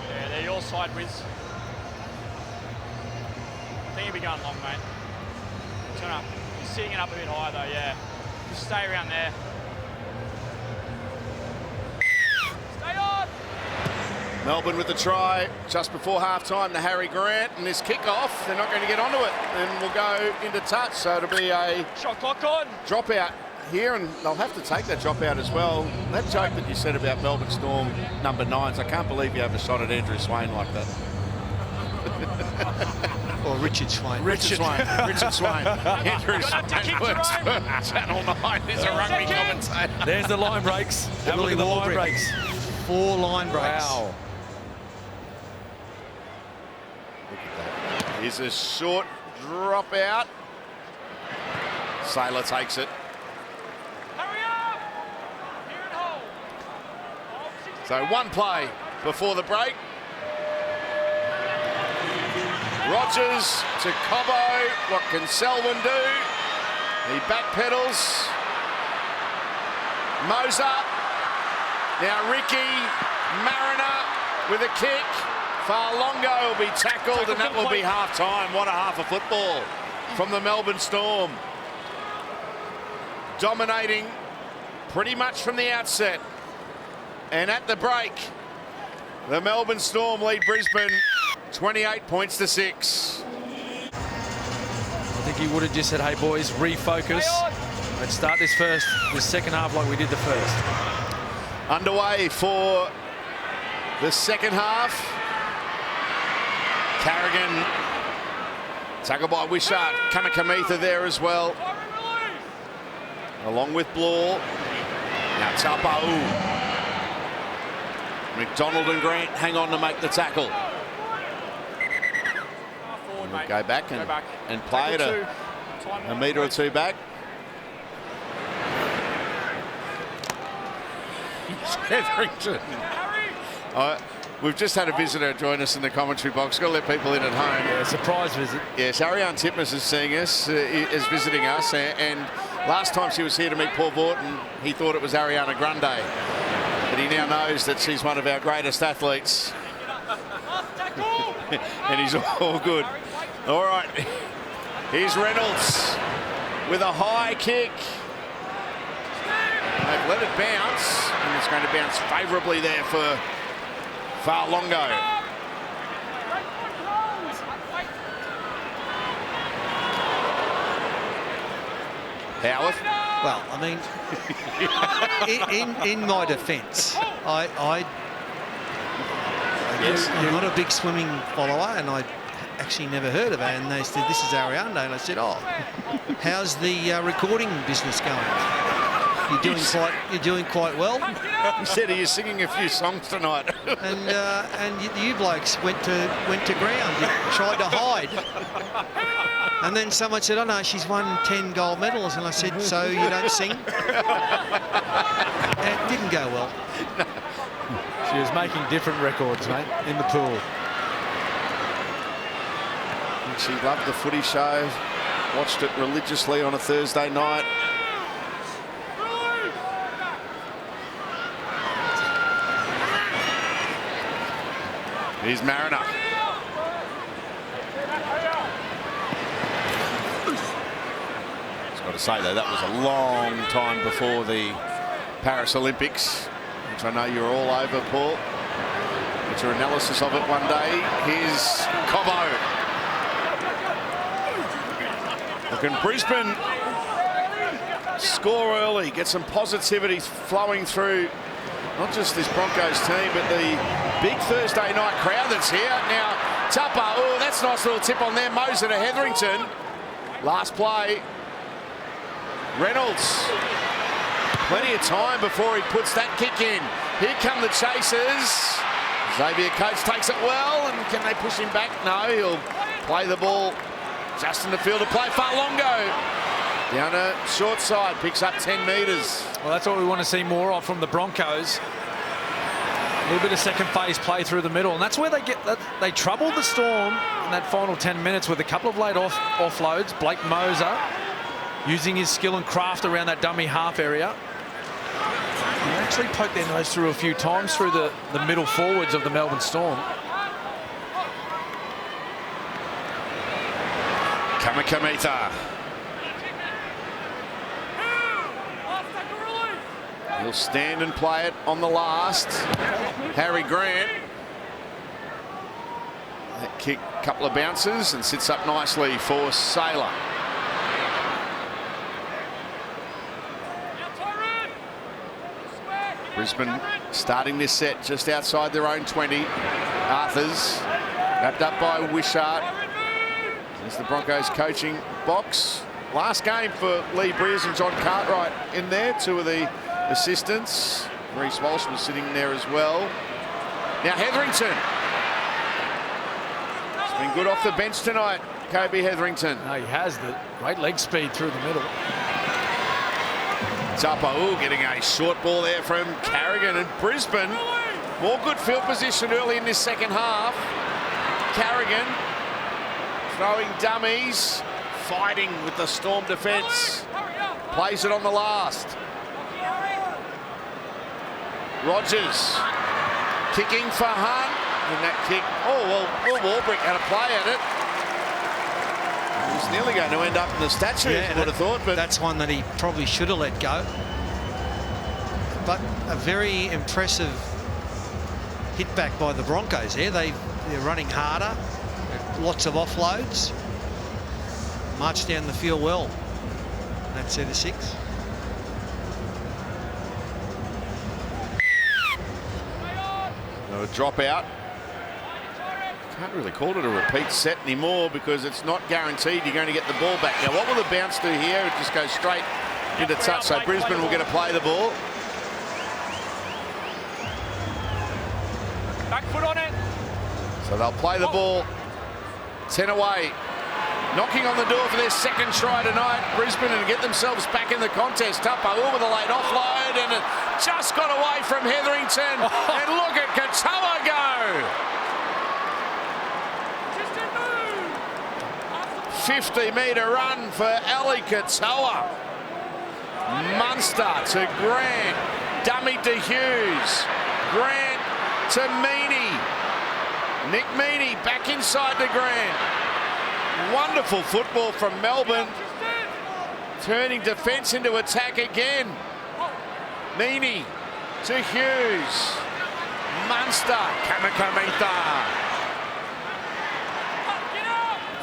Yeah, they're your side, Wiz. I think he'll be going long, mate. Turn up. He's sitting it up a bit high, though, yeah. Just stay around there. Stay on! Melbourne with the try just before half-time to Harry Grant, and this kick-off, they're not going to get onto it, and we'll go into touch, so it'll be a Shot clock on! dropout here, and they'll have to take that dropout as well. That joke that you said about Melbourne Storm number 9s, I can't believe you overshot at Andrew Swain like that. Or Richard Swain. Richard Swain. Andrew Swain works for Channel 9. He's a rugby commentator. There's the line breaks. Have a look at the line breaks. 4 line breaks. Wow. Look at that. Here's a short drop out. Saylor takes it. Hurry up! Here and hold. So one play before the break. Rogers to Cobbo. What can Selwyn do? He backpedals. Moser. Now Ricky. Mariner with a kick. Farlongo will be tackled, and that will be half-time. What a half of football from the Melbourne Storm. Dominating pretty much from the outset. And at the break, the Melbourne Storm lead Brisbane 28 points to 6. I think he would have just said, hey boys, refocus. Let's start this second half like we did the first. underway for the second half. Carrigan, tackled by Wishart. Kamikamitha there as well, along with Blore. Now Tapau. McDonald and Grant hang on to make the tackle. We'll go back and play it a metre or two back. Hetherington. We've just had a visitor join us in the commentary box. Got to let people in at home. Yeah, surprise visit. Yes, Ariane Titmus is seeing us, is visiting us, and last time she was here to meet Paul Vorton, he thought it was Ariana Grande, but he now knows that she's one of our greatest athletes. And he's all good. All right, here's Reynolds with a high kick. They've let it bounce, and it's going to bounce favourably there for Farlongo. Howarth. Well, I mean, in my defence, I'm not a big swimming follower, and I actually never heard of it. And they said, "This is Arianda," and I said, "Oh, how's the recording business going?" You're doing quite well. He said, "Are you singing a few songs tonight?" and you blokes went to ground. You tried to hide. And then someone said, "Oh no, she's won 10 gold medals." And I said, "So you don't sing?" And it didn't go well. She was making different records, mate, in the pool. And she loved the footy show. Watched it religiously on a Thursday night. Here's Mariner. Got to say though, that was a long time before the Paris Olympics, which I know you're all over, Paul. Get your analysis of it one day. Here's Cobbo. Look, and Brisbane score early, get some positivity flowing through not just this Broncos team, but the big Thursday night crowd that's here. Now, Tupper, oh, that's a nice little tip on there. Moser to Hetherington. Last play. Reynolds. Plenty of time before he puts that kick in. Here come the chasers. Xavier Coates takes it well, and can they push him back? No, he'll play the ball just in the field to play. Farlongo down a short side, picks up 10 metres. Well, that's what we want to see more of from the Broncos. A little bit of second phase play through the middle, and that's where they troubled the Storm in that final 10 minutes with a couple of late offloads. Blake Moser using his skill and craft around that dummy half area. They actually poked their nose through a few times through the middle forwards of the Melbourne Storm. Kamikamitha. He'll stand and play it on the last. Harry Grant. That kick, couple of bounces, and sits up nicely for Saylor. Brisbane starting this set just outside their own 20. Arthurs wrapped up by Wishart. There's the Broncos coaching box. Last game for Lee Briers and John Cartwright in there, two of the assistants. Reece Walsh was sitting there as well. Now Hetherington. He's been good off the bench tonight, Kobe Hetherington. No, he has the great leg speed through the middle. Tapau getting a short ball there from Carrigan, and Brisbane more good field position early in this second half. Carrigan throwing dummies, fighting with the Storm defence. Plays it on the last. Rogers kicking for Hunt, and that kick, oh well, Will Warbrick had a play at it. He was nearly going to end up in the statue, I would have thought, but that's one that he probably should have let go. But a very impressive hit back by the Broncos there. They're running harder, lots of offloads, marched down the field well. That's set of 6. A drop out. Can't really call it a repeat set anymore because it's not guaranteed you're going to get the ball back. Now, what will the bounce do here? It just goes straight into touch, so Brisbane will get to play the ball. Back foot on it. So they'll play the ball 10 away. Knocking on the door for their second try tonight, Brisbane, and get themselves back in the contest. Tupou with a late offload, and it just got away from Hetherington. And look at Katoa go. 50-metre run for Ali Katoa. Munster to Grant. Dummy to Hughes. Grant to Meaney. Nick Meaney back inside to Grant. Wonderful football from Melbourne. Turning defence into attack again. Meaney to Hughes. Munster. Kamikamitha.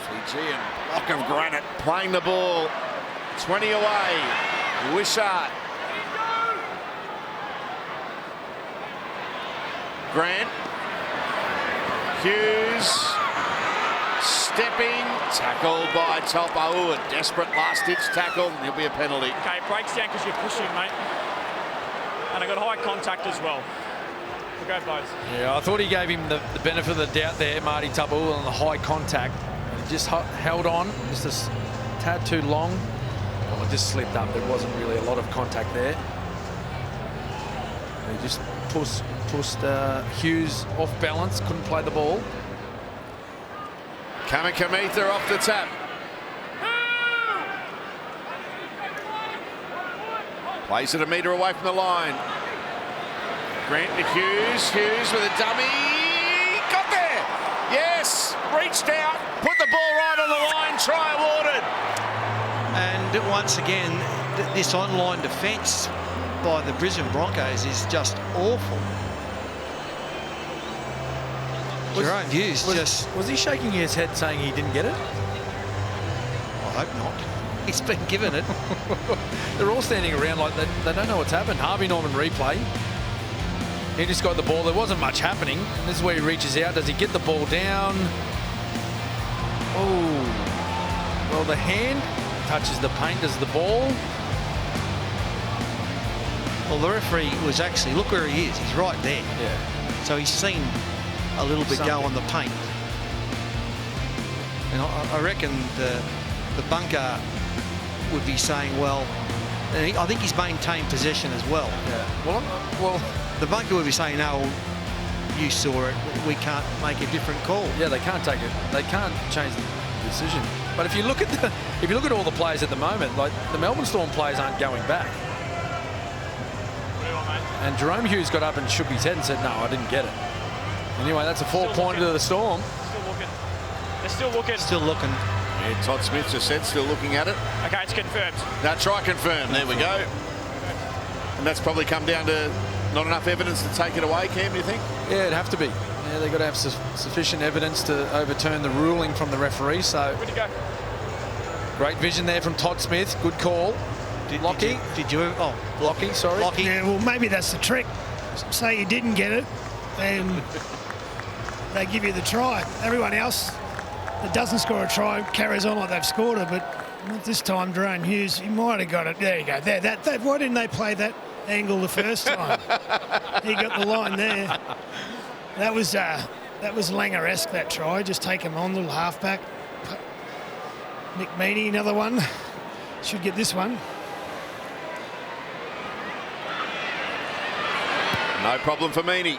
Fijian block of granite playing the ball. 20 away. Wishart. Grant. Hughes. Stepping, tackled by Tupou, a desperate last-ditch tackle, and there'll be a penalty. Okay, it breaks down because you're pushing, mate. And I got high contact as well. We'll go both. Yeah, I thought he gave him the benefit of the doubt there, Marty Tupou, on the high contact. He just held on, just a tad too long. Well, it just slipped up. There wasn't really a lot of contact there. He just pushed Hughes off balance, couldn't play the ball. Kamikamitha off the tap. Plays it a metre away from the line. Grant to Hughes. Hughes with a dummy. Got there. Yes. Reached out. Put the ball right on the line. Try awarded. And once again, this online defence by the Brisbane Broncos is just awful. Jerome Hughes was he shaking his head saying he didn't get it? I hope not. He's been given it. They're all standing around like they don't know what's happened. Harvey Norman replay. He just got the ball. There wasn't much happening. And this is where he reaches out. Does he get the ball down? Oh. Well, the hand touches the paint. Does the ball? Well, the referee was actually, look where he is. He's right there. Yeah. So he's seen a little bit go on the paint. And I reckon the bunker would be saying, well, and I think he's maintained possession as well. Yeah. Well, the bunker would be saying, no, you saw it. We can't make a different call. Yeah, they can't take it. They can't change the decision. But if you look at all the players at the moment, like the Melbourne Storm players aren't going back. And Jerome Hughes got up and shook his head and said, no, I didn't get it. Anyway, that's a 4-pointer to the Storm. Still looking. They're still looking. Still looking. Yeah, Todd Smith just said still looking at it. Okay, it's confirmed. Now try confirm. There we go. And that's probably come down to not enough evidence to take it away, Cam, do you think? Yeah, it'd have to be. Yeah, they've got to have sufficient evidence to overturn the ruling from the referee. So Good to go. great vision there from Todd Smith. Good call. Lockie. Lockie, sorry. Lockie. Yeah, well, maybe that's the trick. Say you didn't get it, and they give you the try. Everyone else that doesn't score a try carries on like they've scored it, but not this time. Jerome Hughes, he might have got it. There you go. There, that. Why didn't they play that angle the first time? He got the line there. That was Langer-esque, that try. Just take him on, little halfback. Nick Meaney, another one. Should get this one. No problem for Meaney.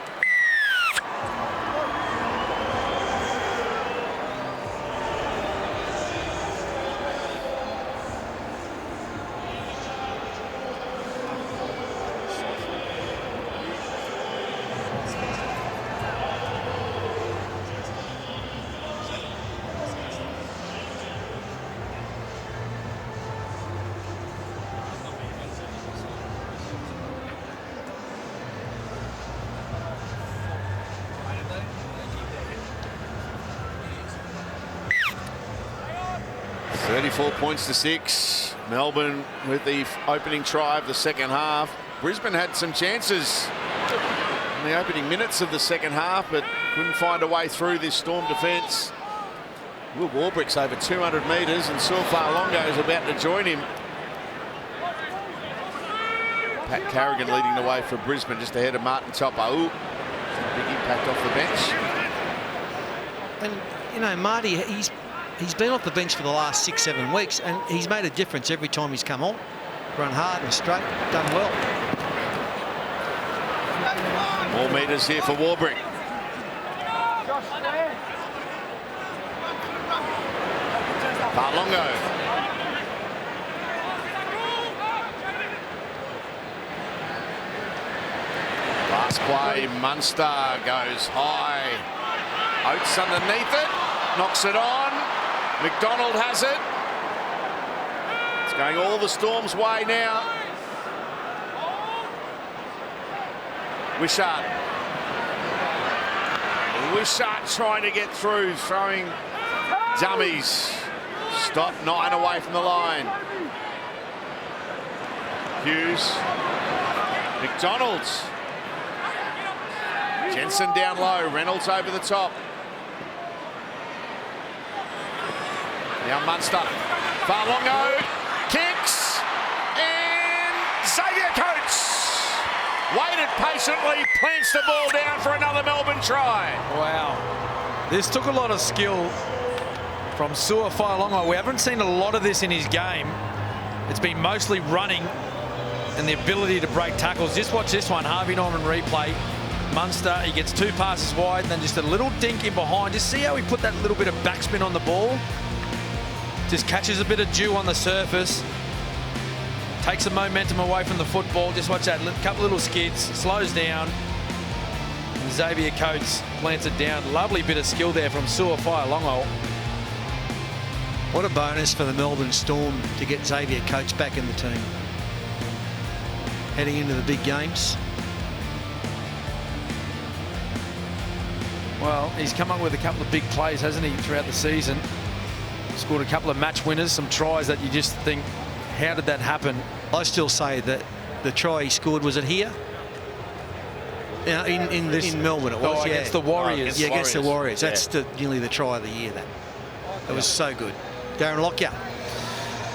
Points to 6. Melbourne with the opening try of the second half. Brisbane had some chances. And the opening minutes of the second half, but couldn't find a way through this Storm defence. Will Warbrick's over 200 metres, and Suafar Longo is about to join him. Pat Carrigan leading the way for Brisbane, just ahead of Martin Topper. Ooh, big impact off the bench. And, you know, Marty, he's been off the bench for the last 6-7 weeks, and he's made a difference every time he's come on. Run hard and straight, done well. More metres here for Warbrick. Farlongo. Last play, Munster goes high. Oates underneath it, knocks it on. McDonald has it. It's going all the Storm's way now. Wishart. Wishart trying to get through, throwing dummies. Stop 9 away from the line. Hughes. McDonald's. Jensen down low. Reynolds over the top. Now Munster. Farlongo kicks. And Xavier Coates waited patiently, plants the ball down for another Melbourne try. Wow. This took a lot of skill from Suafar Longo. We haven't seen a lot of this in his game. It's been mostly running and the ability to break tackles. Just watch this one, Harvey Norman replay. Munster, he gets 2 passes wide, then just a little dink in behind. Just see how he put that little bit of backspin on the ball. Just catches a bit of dew on the surface. Takes the momentum away from the football. Just watch that, couple little skids, slows down. And Xavier Coates plants it down. Lovely bit of skill there from Suafar Longo. What a bonus for the Melbourne Storm to get Xavier Coates back in the team. Heading into the big games. Well, he's come up with a couple of big plays, hasn't he, throughout the season. Scored a couple of match winners, some tries that you just think, how did that happen? I still say that the try he scored, was it here? In Melbourne it was, yeah. Against the Warriors. Yeah, against the Warriors. That's nearly the try of the year, that. It was so good. Darren Lockyer.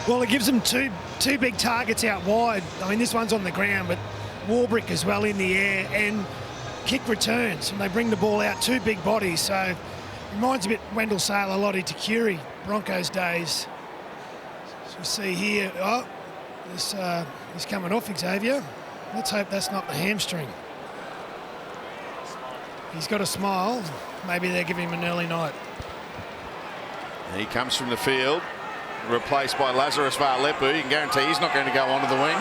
Well, it gives them two big targets out wide. I mean, this one's on the ground, but Warbrick as well in the air, and kick returns, and they bring the ball out, 2 big bodies. So reminds a bit Wendell Sailor, Lottie Takuri, Broncos days. So you see here, oh, this he's coming off Xavier. Let's hope that's not the hamstring. He's got a smile. Maybe they're giving him an early night. He comes from the field, replaced by Lazarus Varlepu. You can guarantee he's not going to go onto the wing.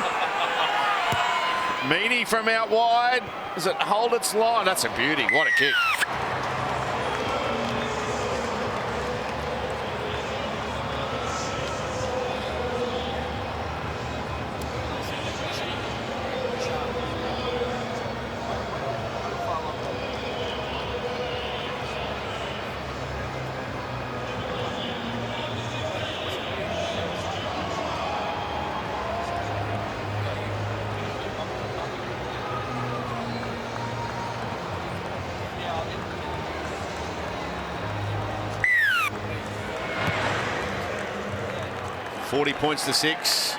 Meany from out wide. Does it hold its line? That's a beauty. What a kick. $40-6.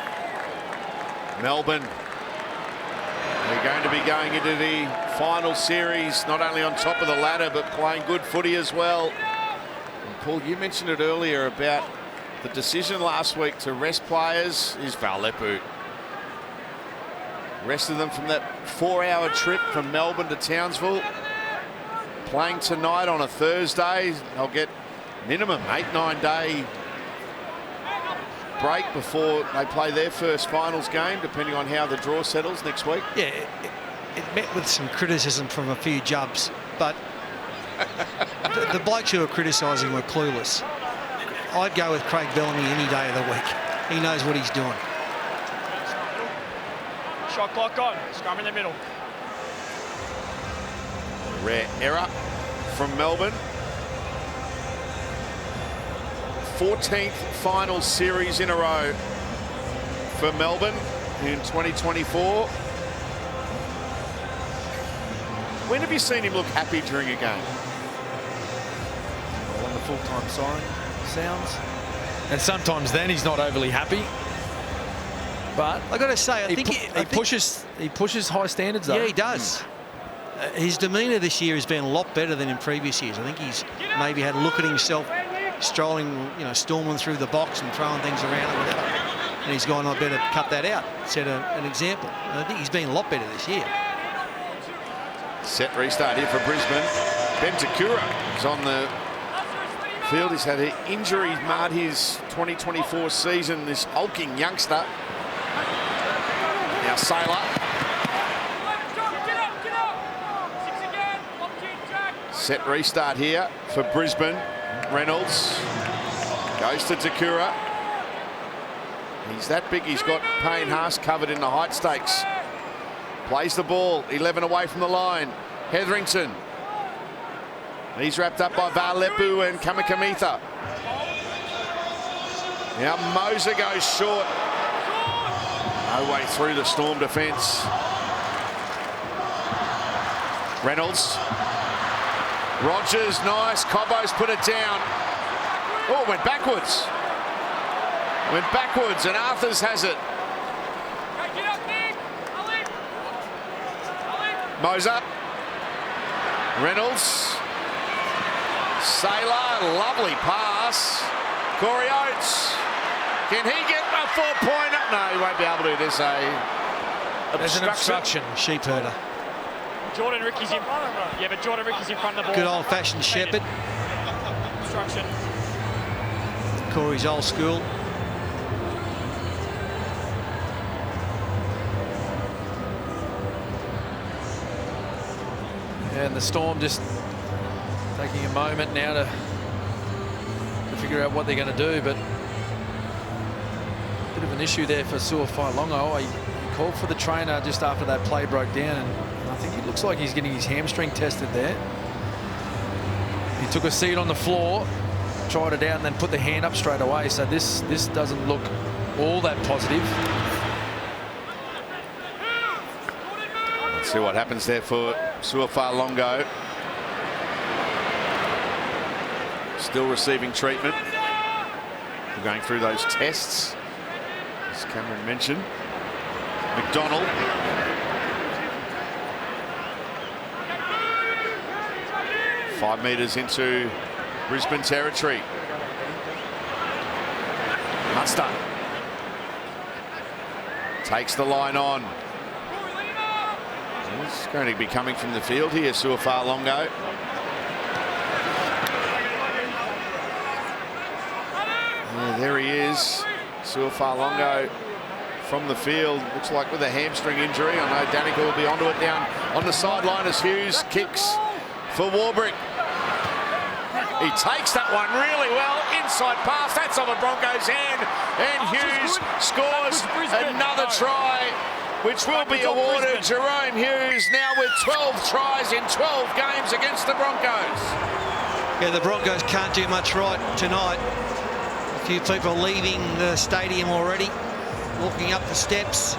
Melbourne. They're going to be going into the final series, not only on top of the ladder, but playing good footy as well. And Paul, you mentioned it earlier about the decision last week to rest players is Varlepu. Rested them from that 4-hour trip from Melbourne to Townsville. Playing tonight on a Thursday. They'll get minimum 8-9 day break before they play their first finals game, depending on how the draw settles next week. Yeah, it met with some criticism from a few jubs, but the blokes who were criticising were clueless. I'd go with Craig Bellamy any day of the week. He knows what he's doing. Shot clock on. Scrum in the middle. Rare error from Melbourne. 14th final series in a row for Melbourne in 2024. When have you seen him look happy during a game? When the full-time siren sounds. And sometimes then he's not overly happy. But I got to say, I think he pushes high standards though. Yeah, he does. His demeanour this year has been a lot better than in previous years. I think he's maybe had a look at himself strolling, storming through the box and throwing things around and whatever. And he's gone, I better cut that out, set an example. And I think he's been a lot better this year. Set restart here for Brisbane. Ben Takura is on the field. He's had an injury, marred his 2024 season, this hulking youngster. Now Sailor. Set restart here for Brisbane. Reynolds goes to Takura. He's that big, he's got Payne Haas covered in the height stakes. Plays the ball, 11 away from the line. Hetherington. He's wrapped up by Valepu and Kamikamitha. Now Moser goes short. No way through the Storm defence. Reynolds. Rogers, nice. Cobbo's put it down. Oh, it went backwards. Went backwards, and Arthurs has it. Moser. Reynolds. Sailor, lovely pass. Corey Oates. Can he get a 4-pointer? No, he won't be able to. There's an obstruction. Sheep herder. Jordan Ricky's in front. Yeah, but Jordan Ricky's in front of the ball. Good old-fashioned shepherd. Obstruction. Corey's old school. And the Storm just taking a moment now to figure out what they're going to do, but a bit of an issue there for Suafai Longo. He called for the trainer just after that play broke down, and I think it looks like he's getting his hamstring tested there. He took a seat on the floor, tried it out, and then put the hand up straight away. So this doesn't look all that positive. Let's see what happens there for Suafai Longo. Still receiving treatment. We're going through those tests, as Cameron mentioned. McDonald. Five metres into Brisbane territory. Munster takes the line on. He's going to be coming from the field here, Suafai Longo. Yeah, there he is, Suafai Longo from the field. Looks like with a hamstring injury. I know Danica will be onto it down on the sideline as Hughes kicks for Warbrick. He takes that one really well. Inside pass, that's on the Broncos' hand. And Hughes scores another try, which will be awarded. Jerome Hughes now with 12 tries in 12 games against the Broncos. Yeah, the Broncos can't do much right tonight. A few people leaving the stadium already, walking up the steps.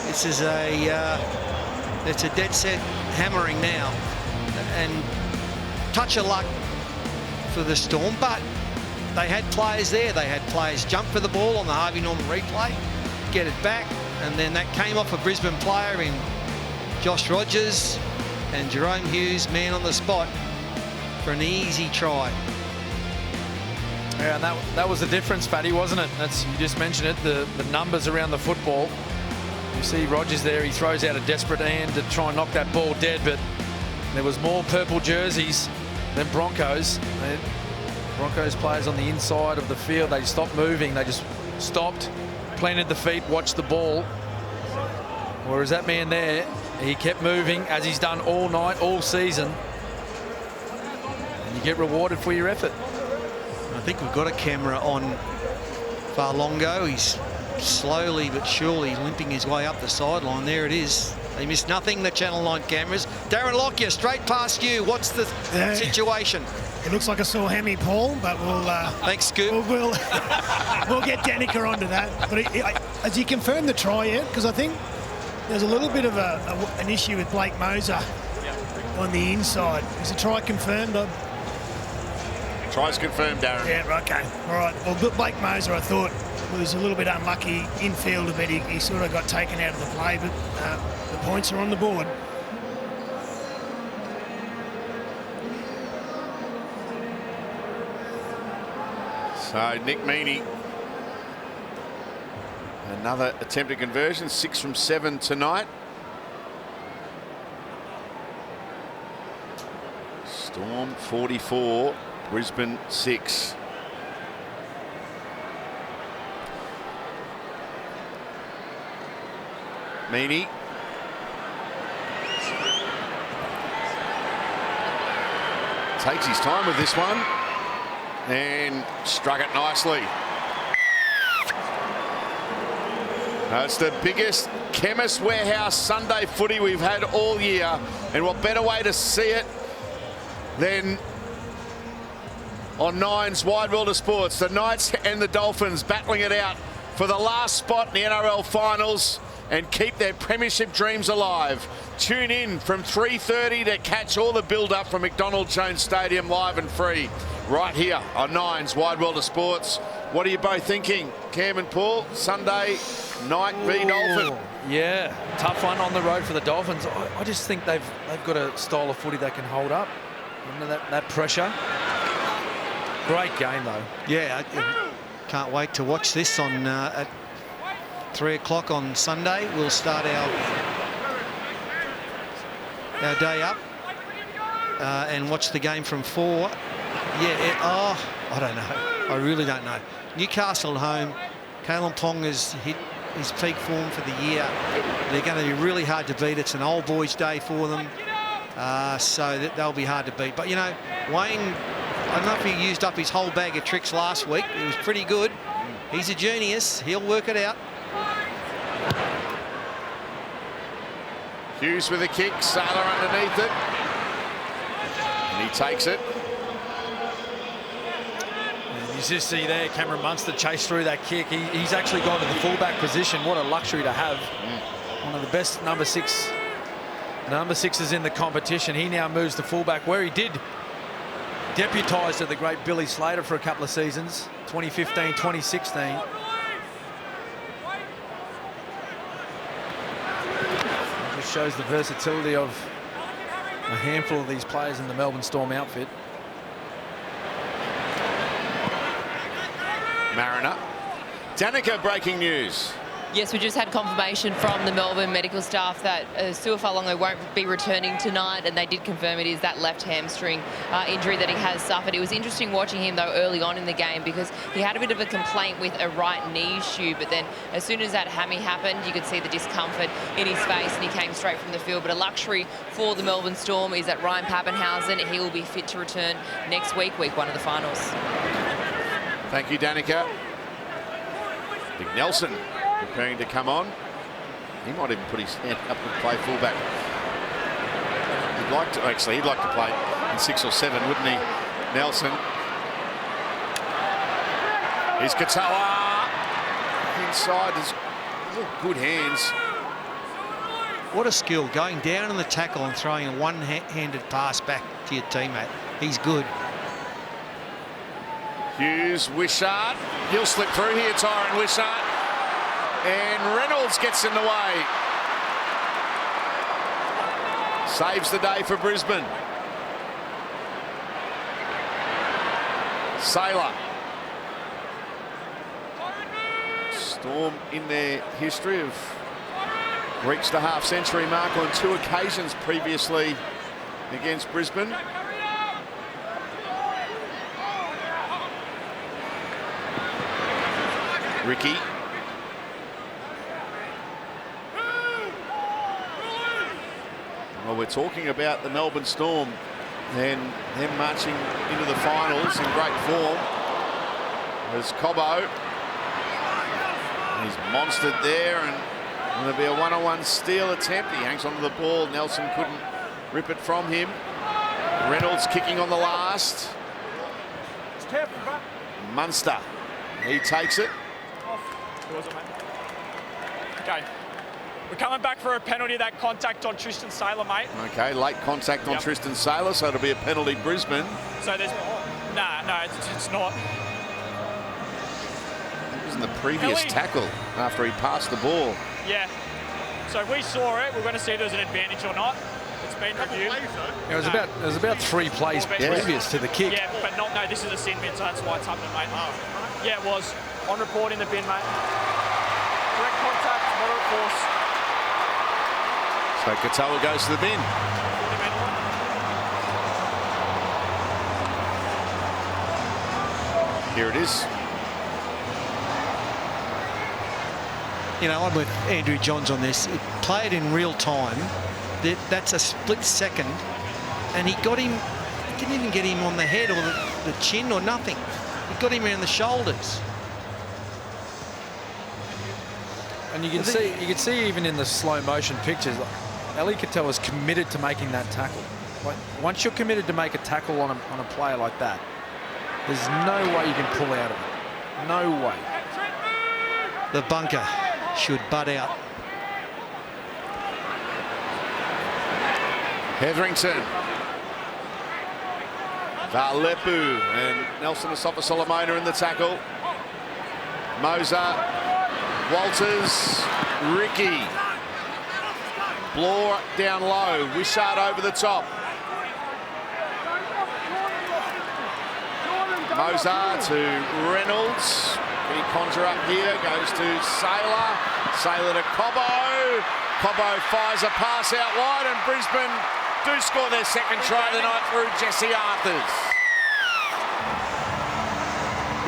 This is it's a dead set hammering now, and touch of luck for the Storm, but they had players there. They had players jump for the ball on the Harvey Norman replay, get it back, and then that came off a Brisbane player in Josh Rogers, and Jerome Hughes, man on the spot for an easy try. Yeah, and that was the difference, Paddy, wasn't it? You just mentioned it, the numbers around the football. You see Rogers there, he throws out a desperate hand to try and knock that ball dead, but there was more purple jerseys than Broncos. Broncos players on the inside of the field, they stopped moving. They just stopped, planted the feet, watched the ball. Whereas that man there, he kept moving as he's done all night, all season. And you get rewarded for your effort. I think we've got a camera on Farlongo. He's slowly but surely limping his way up the sideline. There it is. They missed nothing, the Channel 9 cameras. Darren Lockyer, straight past you. What's the situation? It looks like a sore hammy, Paul, but we'll... Thanks, Scoop. We'll get Danica onto that. But has he confirmed the try yet? Because I think there's a little bit of an issue with Blake Moser on the inside. Is the try confirmed? Tries confirmed, Darren. Yeah, okay. All right. Well, Blake Moser, I thought, was a little bit unlucky infield a bit. He sort of got taken out of the play, but the points are on the board. So Nick Meaney, another attempted conversion, 6 from 7 tonight. Storm 44, Brisbane 6. Meaney. Takes his time with this one and struck it nicely. It's the biggest Chemist Warehouse Sunday footy we've had all year, and what better way to see it than on Nine's Wide World of Sports. The Knights and the Dolphins battling it out for the last spot in the NRL finals and keep their premiership dreams alive. Tune in from 3:30 to catch all the build-up from McDonald Jones Stadium live and free right here on Nine's Wide World of Sports. What are you both thinking, Cam and Paul? Sunday night v Dolphin. Yeah, tough one on the road for the Dolphins. I just think they've got a style of footy they can hold up under that pressure. Great game though. Yeah, I can't wait to watch this on at 3 o'clock on Sunday. We'll start our day up and watch the game from 4. Yeah, I don't know. I really don't know. Newcastle at home. Kalen Pong has hit his peak form for the year. They're going to be really hard to beat. It's an old boys' day for them, so they'll be hard to beat. But, you know, Wayne, I don't know if he used up his whole bag of tricks last week. It was pretty good. He's a genius. He'll work it out. Hughes with a kick, Sailor underneath it. And he takes it. And you just see there Cameron Munster chase through that kick. He's actually gone to the fullback position. What a luxury to have. One of the best number sixes in the competition. He now moves to fullback where he did deputise to the great Billy Slater for a couple of seasons, 2015, 2016. Shows the versatility of a handful of these players in the Melbourne Storm outfit. Mariner. Danica, breaking news. Yes, we just had confirmation from the Melbourne medical staff that Su'Falongo won't be returning tonight, and they did confirm it is that left hamstring injury that he has suffered. It was interesting watching him, though, early on in the game because he had a bit of a complaint with a right knee issue, but then as soon as that hammy happened, you could see the discomfort in his face, and he came straight from the field. But a luxury for the Melbourne Storm is that Ryan Pappenhausen, he will be fit to return next week, week 1 of the finals. Thank you, Danica. Big Nelson preparing to come on. He might even put his hand up and play fullback. He'd like to play in 6 or 7, wouldn't he? Nelson. Here's Katoa. Inside. There's good hands. What a skill, going down in the tackle and throwing a one-handed pass back to your teammate. He's good. Hughes, Wishart. He'll slip through here, Tyron Wishart. And Reynolds gets in the way. Saves the day for Brisbane. Sailor. Storm in their history have reached the half-century mark on 2 occasions previously against Brisbane. Ricky. Well, we're talking about the Melbourne Storm and them marching into the finals in great form. There's Cobbo. He's monstered there, and there'll be a one-on-one steal attempt. He hangs onto the ball. Nelson couldn't rip it from him. Reynolds kicking on the last. Munster. He takes it. Okay. We're coming back for a penalty, that contact on Tristan Saylor, mate. Okay, late contact on Tristan Saylor, so it'll be a penalty Brisbane. So there's... No, it's not. It was in the previous tackle after he passed the ball. Yeah. So we saw it. We're going to see if there's an advantage or not. It's been reviewed. It was about 3 plays previous to the kick. Yeah, but no, this is a sin bin, so that's why it's happening, mate. Yeah, it was. On report in the bin, mate. Direct contact, moderate force. So Katoa goes to the bin. Here it is. You know, I'm with Andrew Johns on this. He played in real time. That's a split second. And he got him, he didn't even get him on the head or the chin or nothing. He got him around the shoulders. And you can see even in the slow motion pictures, like, Ali Katoa is committed to making that tackle. Like, once you're committed to make a tackle on a player like that, there's no way you can pull out of it. No way. The bunker should butt out. Hetherington. Valepu and Nelson Asofa-Solomona in the tackle. Moser, Walters, Ricky. Bloor down low, Wishart over the top. Moser to Reynolds. He conjure up here, goes to Saylor. Saylor to Cobbo. Cobbo fires a pass out wide, and Brisbane do score their second try of the night through Jesse Arthurs.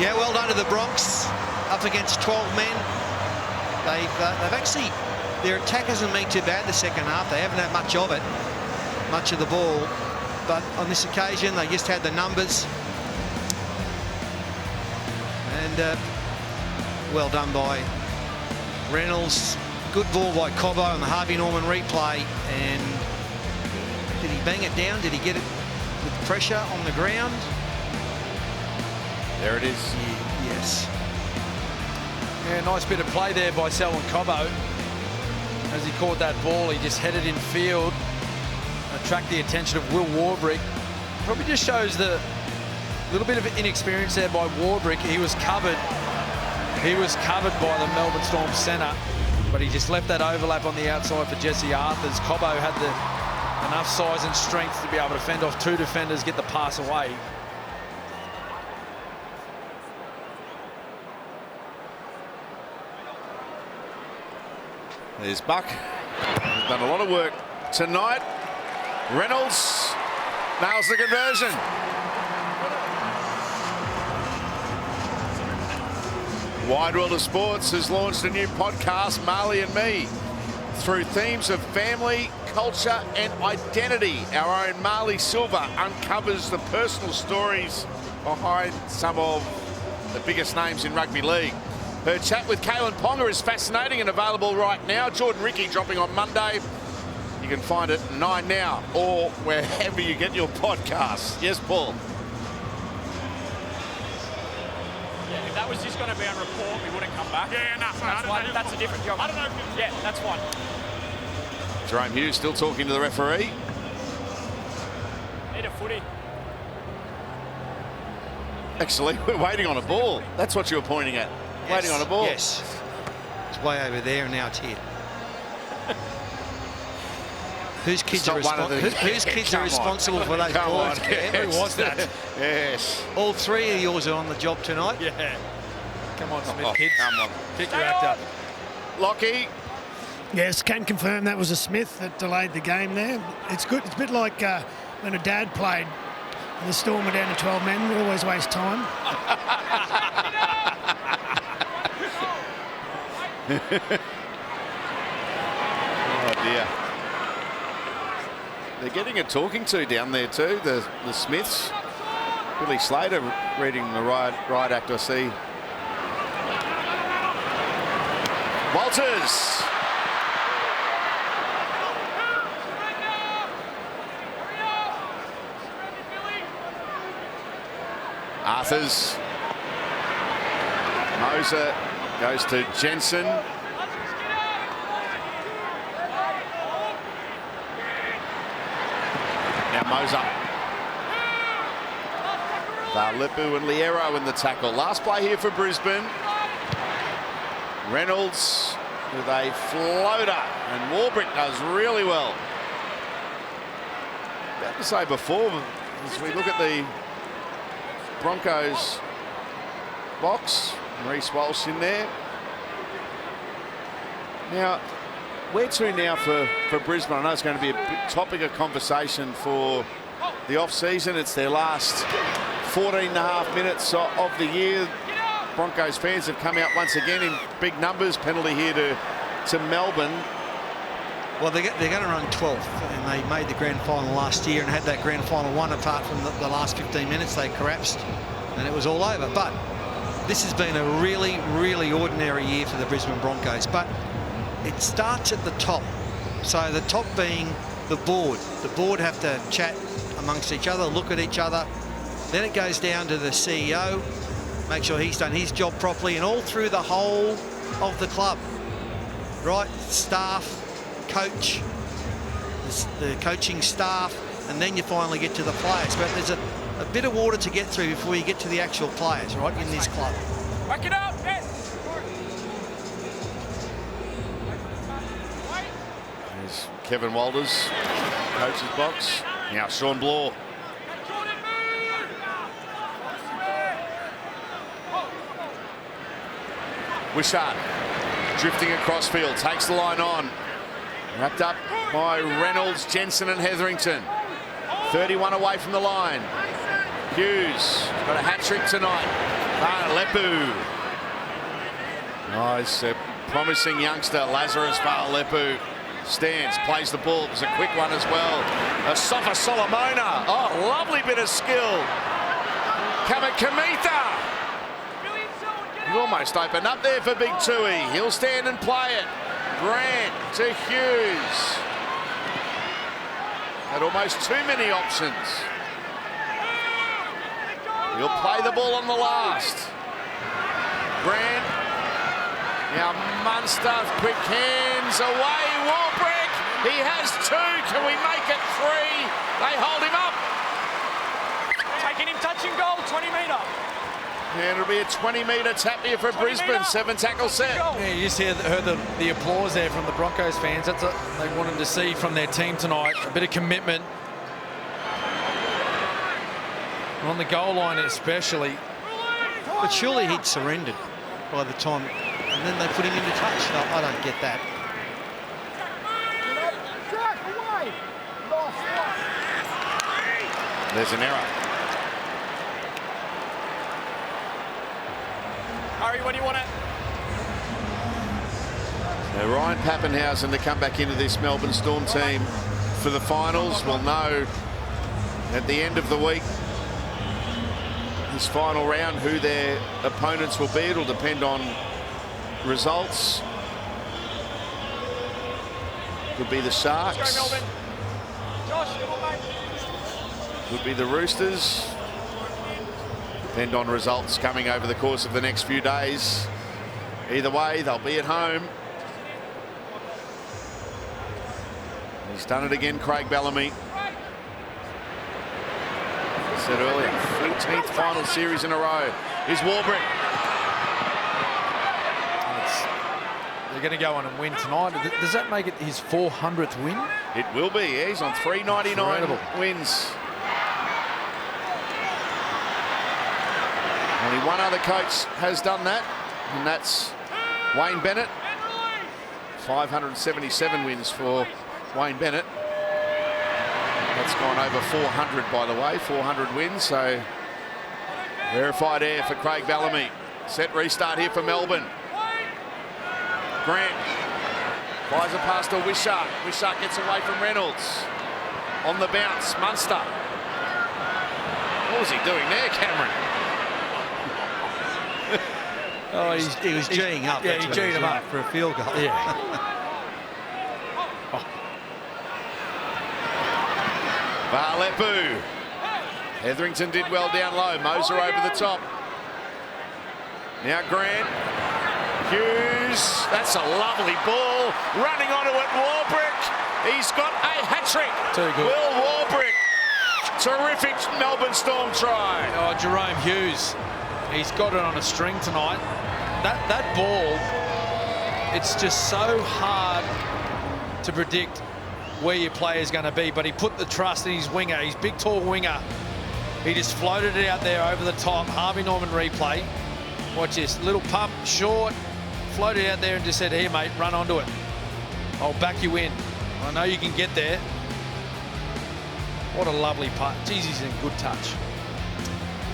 Yeah, well done to the Bronx. Up against 12 men. They've actually, their attack hasn't been too bad the second half. They haven't had much of it, much of the ball. But on this occasion, they just had the numbers. And well done by Reynolds. Good ball by Cobbo on the Harvey Norman replay. And did he bang it down? Did he get it with pressure on the ground? There it is. Yeah, yes. Yeah, nice bit of play there by Selwyn Cobbo. As he caught that ball, he just headed in field, attract the attention of Will Warbrick. Probably just shows the little bit of inexperience there by Warbrick. He was covered. He was covered by the Melbourne Storm centre, but he just left that overlap on the outside for Jesse Arthurs. Cobbo had enough size and strength to be able to fend off 2 defenders, get the pass away. There's Buck. He's done a lot of work tonight. Reynolds nails the conversion. Wide World of Sports has launched a new podcast, Marley and Me. Through themes of family, culture and identity, our own Marley Silva uncovers the personal stories behind some of the biggest names in rugby league. Her chat with Kalen Ponga is fascinating and available right now. Jordan Ricky dropping on Monday. You can find it at 9 now or wherever you get your podcasts. Yes, Paul. Yeah, if that was just going to be on report, we wouldn't come back. Yeah, no, that's a different job. I don't know. Yeah, that's fine. Jerome Hughes still talking to the referee. Need a footy. Actually, we're waiting on a ball. That's what you were pointing at. Yes, waiting on a ball. Yes. It's way over there and now it's here. Whose kids are responsible for those balls? Who was that? Yes. All 3 of yours are on the job tonight. Yeah. Come on, Smith, kids. Come on. Pick your act up. Lockie. Yes, can confirm that was a Smith that delayed the game there. It's good. It's a bit like when a dad played and the Storm were down to 12 men. We always waste time. Oh dear. They're getting a talking to down there too, the Smiths. Billy Slater reading the right act, I see. Walters. Arthurs. Moser goes to Jensen. Moser. Lepu and Liero in the tackle. Last play here for Brisbane. Reynolds with a floater, and Warbrick does really well. About to say before, as we look at the Broncos box, Reece Walsh in there. Now, where to now for Brisbane? I know it's going to be a big topic of conversation for the off-season. It's their last 14.5 minutes of the year. Broncos fans have come out once again in big numbers. Penalty here to Melbourne. Well, they're going to run 12th, and they made the grand final last year and had that grand final won. Apart from the last 15 minutes, they collapsed, and it was all over. But this has been a really, really ordinary year for the Brisbane Broncos. But it starts at the top. So the top being the board. The board have to chat amongst each other, look at each other. Then it goes down to the CEO, make sure he's done his job properly, and all through the whole of the club. Right, staff, coach, the coaching staff, and then you finally get to the players. But there's a bit of water to get through before you get to the actual players, right, in this club. Back it up, There's Kevin Walters, coach's box. Now Sean Bloor. Wishart drifting across field, takes the line on. Wrapped up by Reynolds, Jensen and Hetherington. 31 away from the line. Hughes got a hat-trick tonight. Lepu. Nice, promising youngster, Lazarus Lepu. Stands, plays the ball. It was a quick one as well. Asafa Solomona. Oh, lovely bit of skill. Kamita. You almost opened up there for Big Tui. He'll stand and play it. Grant to Hughes. Had almost too many options. He'll play the ball on the last. Grant. Now Munster, quick hands away. Warbrick. He has two. Can we make it three? They hold him up. taking him touching goal, 20 metre. And it'll be a 20-metre tap here for Brisbane. 7-tackle set. Yeah, you just heard the applause there from the Broncos fans. That's what they wanted to see from their team tonight. A bit of commitment. On the goal line especially. But surely he'd surrendered by the time, and then they put him into touch. No, I don't get that. There's an error. Harry, what do you want it? So Ryan Pappenhausen to come back into this Melbourne Storm team for the finals. We'll know at the end of the week, this final round, who their opponents will be. It'll depend on results. Could be the Sharks. Could be the Roosters. Depend on results coming over the course of the next few days. Either way, they'll be at home. He's done it again, Craig Bellamy. I said earlier, 14th final series in a row. Here's Warbrick. They're going to go on and win tonight. Does that make it his 400th win? It will be, yeah. He's on 399 Incredible. wins. Only one other coach has done that, and that's Wayne Bennett. 577 wins for Wayne Bennett. That's gone over 400, by the way, 400 wins, so verified air for Craig Bellamy. Set restart here for Melbourne. Grant fires a pass to Wishart. Wishart gets away from Reynolds. On the bounce, Munster. What was he doing there, Cameron? Oh, he was G'ing up. Yeah, he G'd him up for a field goal. Yeah. Lepu. Hetherington did well down low. Moser over the top. Now Grant. Hughes. That's a lovely ball. Running onto it, Warbrick. He's got a hat-trick. Too good. Will Warbrick. Terrific Melbourne Storm try. Oh, Jerome Hughes, he's got it on a string tonight. That ball, it's just so hard to predict where your player is going to be, but he put the trust in his winger, his big tall winger. He just floated it out there over the top. Harvey Norman replay. Watch this, little pump, short, floated out there and just said, here mate, run onto it. I'll back you in. I know you can get there. What a lovely putt. Jeez, he's in good touch.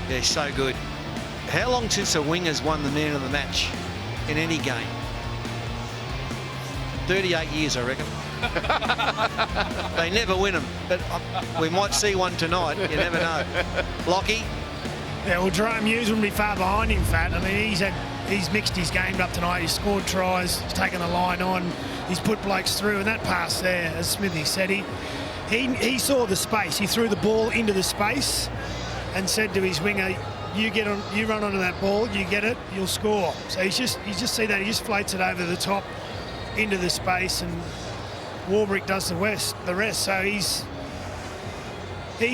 Yeah, he's so good. How long since a winger's won the man of the match in any game? 38 years, I reckon. They never win them, but we might see one tonight. You never know. Lockie? Yeah, well, Jerome Hughes wouldn't be far behind him, Fat. I mean, he's mixed his game up tonight. He's scored tries, he's taken the line on, he's put blokes through, and that pass there, as Smithy said, he saw the space. He threw the ball into the space and said to his winger, you run onto that ball, you get it, you'll score. So you just see that, he just floats it over the top into the space, and Warbrick does the rest. So he's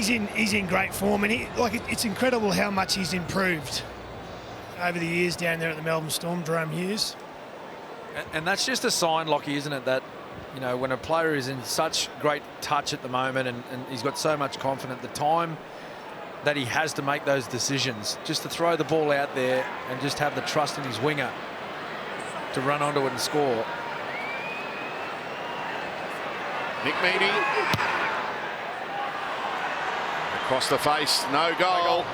in great form, and it's incredible how much he's improved over the years down there at the Melbourne Storm, Jerome Hughes. And that's just a sign, Lockie, isn't it, that, you know, when a player is in such great touch at the moment and he's got so much confidence, the time that he has to make those decisions, just to throw the ball out there and just have the trust in his winger to run onto it and score. Nick Meaney. Across the face, no goal.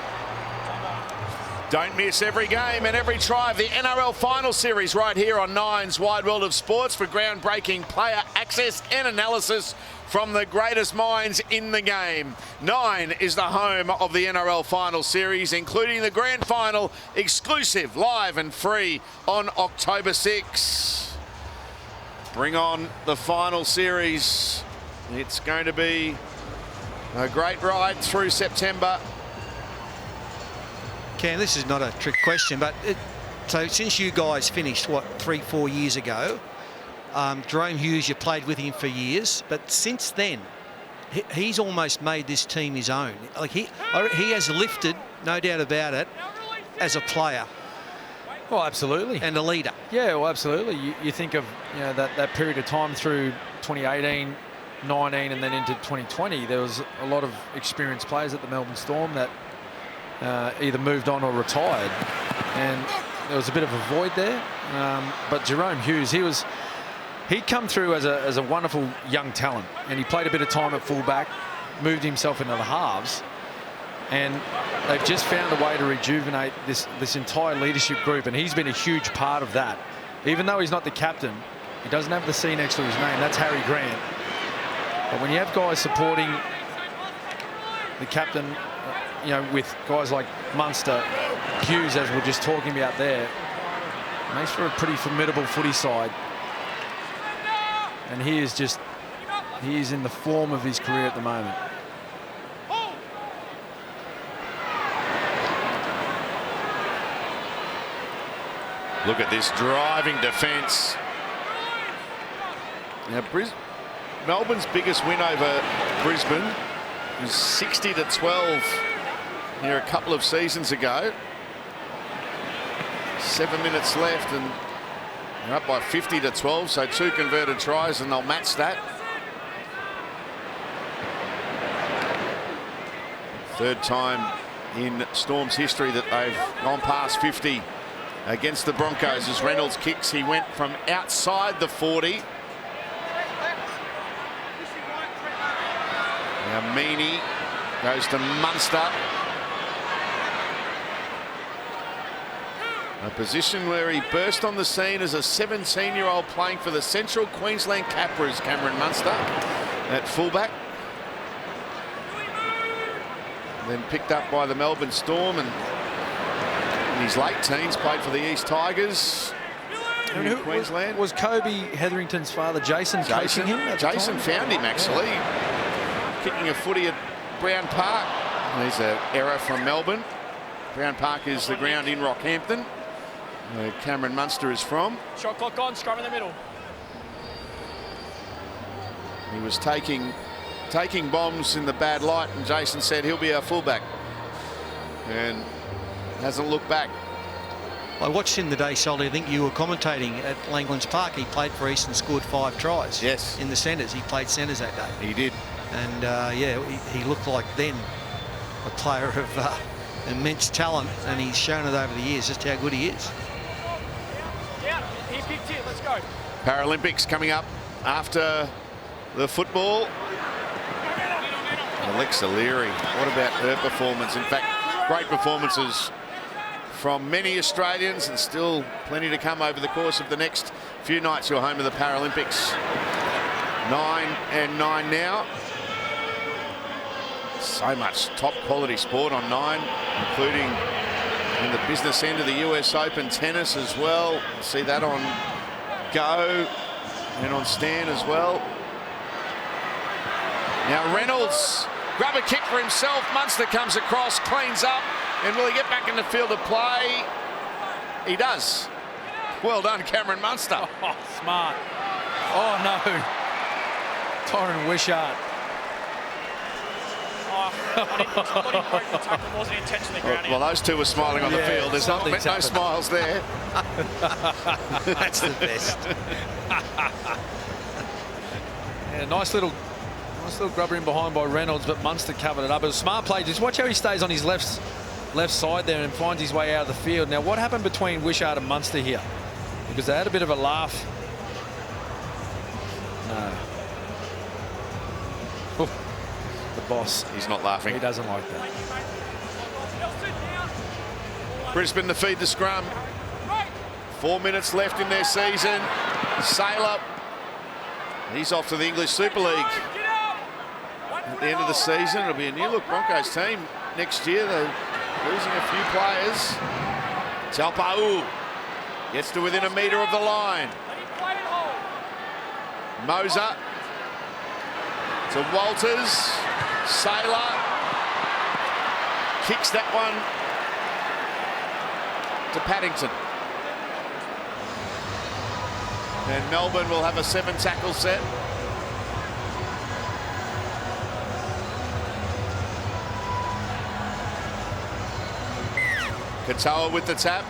Don't miss every game and every try of the NRL Final Series right here on Nine's Wide World of Sports for groundbreaking player access and analysis from the greatest minds in the game. Nine is the home of the NRL Final Series, including the Grand Final, exclusive, live and free on October 6. Bring on the Final Series. It's going to be a great ride through September. Cam, this is not a trick question, but so since you guys finished, what, 3-4 years ago, Jerome Hughes, you played with him for years, but since then, he's almost made this team his own. Like he has lifted, no doubt about it, as a player. Well, absolutely. And a leader. Yeah, well, absolutely. You think of, you know, that period of time through 2018, 19, and then into 2020. There was a lot of experienced players at the Melbourne Storm that either moved on or retired, and there was a bit of a void there. But Jerome Hughes, he'd come through as a wonderful young talent, and he played a bit of time at fullback, moved himself into the halves, and they've just found a way to rejuvenate this entire leadership group, and he's been a huge part of that. Even though he's not the captain, he doesn't have the C next to his name. That's Harry Grant. But when you have guys supporting the captain, you know, with guys like Munster, Hughes, as we're just talking about there, makes for a pretty formidable footy side. And he is in the form of his career at the moment. Look at this driving defence. Now, Melbourne's biggest win over Brisbane was 60-12 here a couple of seasons ago. 7 minutes left and they're up by 50-12, so 2 converted tries and they'll match that. Third time in Storm's history that they've gone past 50 against the Broncos. As Reynolds kicks, he went from outside the 40. Now Meaney goes to Munster. A position where he burst on the scene as a 17-year-old playing for the Central Queensland Capras, Cameron Munster, at fullback. Then picked up by the Melbourne Storm, and in his late teens played for the East Tigers in Queensland. Was Kobe Hetherington's father, Jason coaching him at the Jason time? found him, actually. Kicking a footy at Brown Park. There's an error from Melbourne. Brown Park is the ground in Rockhampton, where Cameron Munster is from. Shot clock on, scrum in the middle. He was taking taking bombs in the bad light, and Jason said he'll be our fullback, and hasn't looked back. I watched him the day, Solly. I think you were commentating at Langlands Park. He played for Eastern, scored 5 tries. Yes. In the centres. He played centres that day. He did. And, yeah, he looked like then a player of immense talent, and he's shown it over the years just how good he is. Yeah, he picked it. Let's go. Paralympics coming up after the football. Alexa Leary, what about her performance? In fact, great performances from many Australians, and still plenty to come over the course of the next few nights. You're home to the Paralympics. 9 and 9 now. So much top quality sport on 9, including in the business end of the US Open tennis as well. See that on Go and on Stan as well. Now Reynolds, grab a kick for himself. Munster comes across, cleans up, and will he get back in the field of play? He does. Well done, Cameron Munster. Oh, smart. Oh, no. Torrin Wishart. Wasn't intentionally grounding. Well, those two were smiling on the Yeah, field. There's no smiles there. That's the best. Yeah, nice little grubber in behind by Reynolds, but Munster covered it up. It was a smart play. Just watch how he stays on his left side there and finds his way out of the field. Now, what happened between Wishart and Munster here? Because they had a bit of a laugh. No. Oh, the boss. He's not laughing. He doesn't like that. Brisbane to feed the scrum. 4 minutes left in their season. Sailor, he's off to the English Super League. At the end of the season, it'll be a new look Broncos team next year. They're losing a few players. Taupau gets to within a metre of the line. Moser to Walters. Sailor kicks that one to Paddington. And Melbourne will have a 7-tackle set. Katoa with the tap.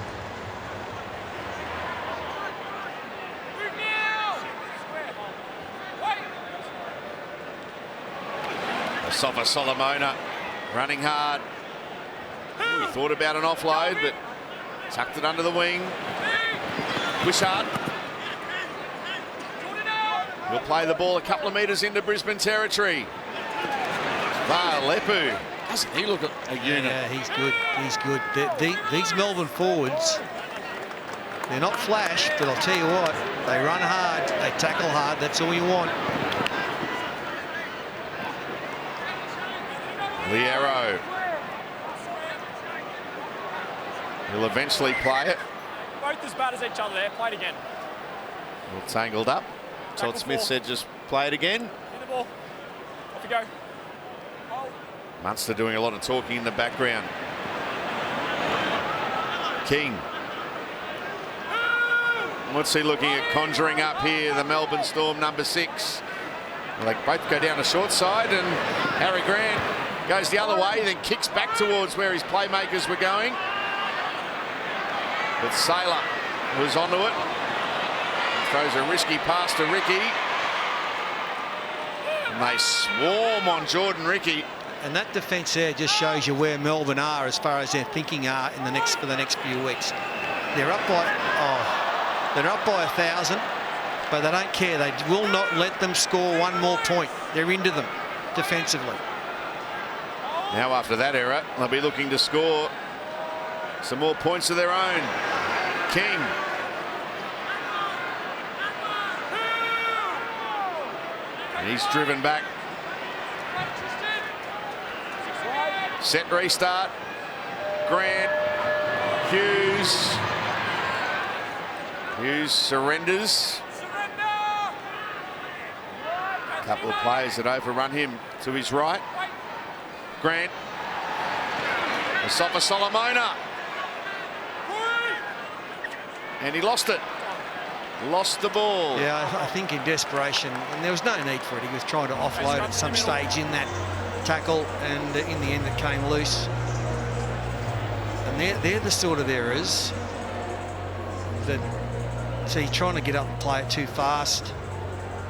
Sofa Solomona running hard. He thought about an offload, but tucked it under the wing. Wishart. He'll play the ball a couple of metres into Brisbane territory. Lepu. Doesn't he look a unit? Yeah, he's good. He's good. These Melbourne forwards, they're not flash, but I'll tell you what, they run hard, they tackle hard. That's all you want. Liero. He'll eventually play it. Both as bad as each other there. Play it again. All tangled up. Todd Smith said just play it again. In the ball. Off you go. Munster doing a lot of talking in the background. King. What's he looking at conjuring up here? The Melbourne Storm, number 6. Well, they both go down the short side, and Harry Grant goes the other way, then kicks back towards where his playmakers were going. But Sailor was onto it. Throws a risky pass to Ricky. And they swarm on Jordan Ricky. And that defence there just shows you where Melbourne are as far as their thinking are in for the next few weeks. They're up by 1,000, but they don't care. They will not let them score one more point. They're into them defensively. Now after that error, they'll be looking to score some more points of their own. King. And he's driven back. Set restart. Grant. Hughes. Hughes surrenders. A couple of players that overrun him to his right. Grant. Sofa Solomona. And he lost it. lost the ball. Yeah, I think in desperation, and there was no need for it. He was trying to offload at some stage in that tackle, and in the end it came loose. And they're the sort of errors that, see, trying to get up and play it too fast,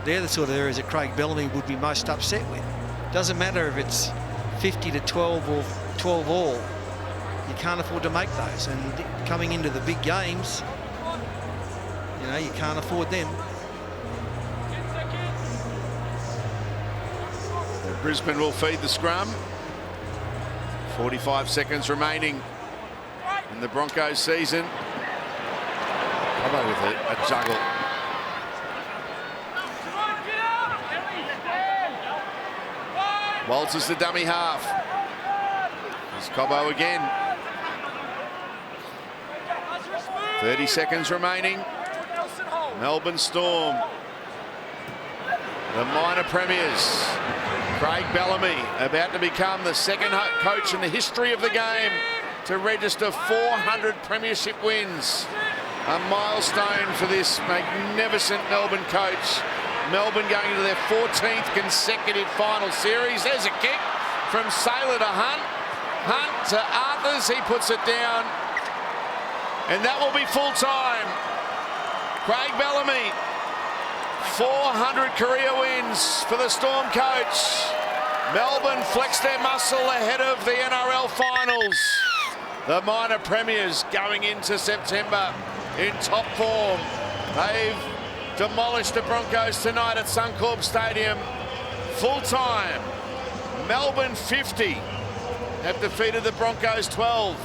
they're the sort of errors that Craig Bellamy would be most upset with. Doesn't matter if it's 50-12 or 12 all, you can't afford to make those. And coming into the big games, you know, you can't afford them. Brisbane will feed the scrum. 45 seconds remaining in the Broncos season. How about with a juggle? Walters the dummy half. There's Cobbo again. 30 seconds remaining. Melbourne Storm, the minor premiers. Craig Bellamy about to become the second coach in the history of the game to register 400 premiership wins. A milestone for this magnificent Melbourne coach. Melbourne going into their 14th consecutive final series. There's a kick from Saylor to Hunt. Hunt to Arthurs, he puts it down. And that will be full time. Craig Bellamy, 400 career wins for the Storm coach. Melbourne flexed their muscle ahead of the NRL finals. The minor premiers going into September in top form. They've demolished the Broncos tonight at Suncorp Stadium. Full time. Melbourne 50 have defeated the Broncos 12.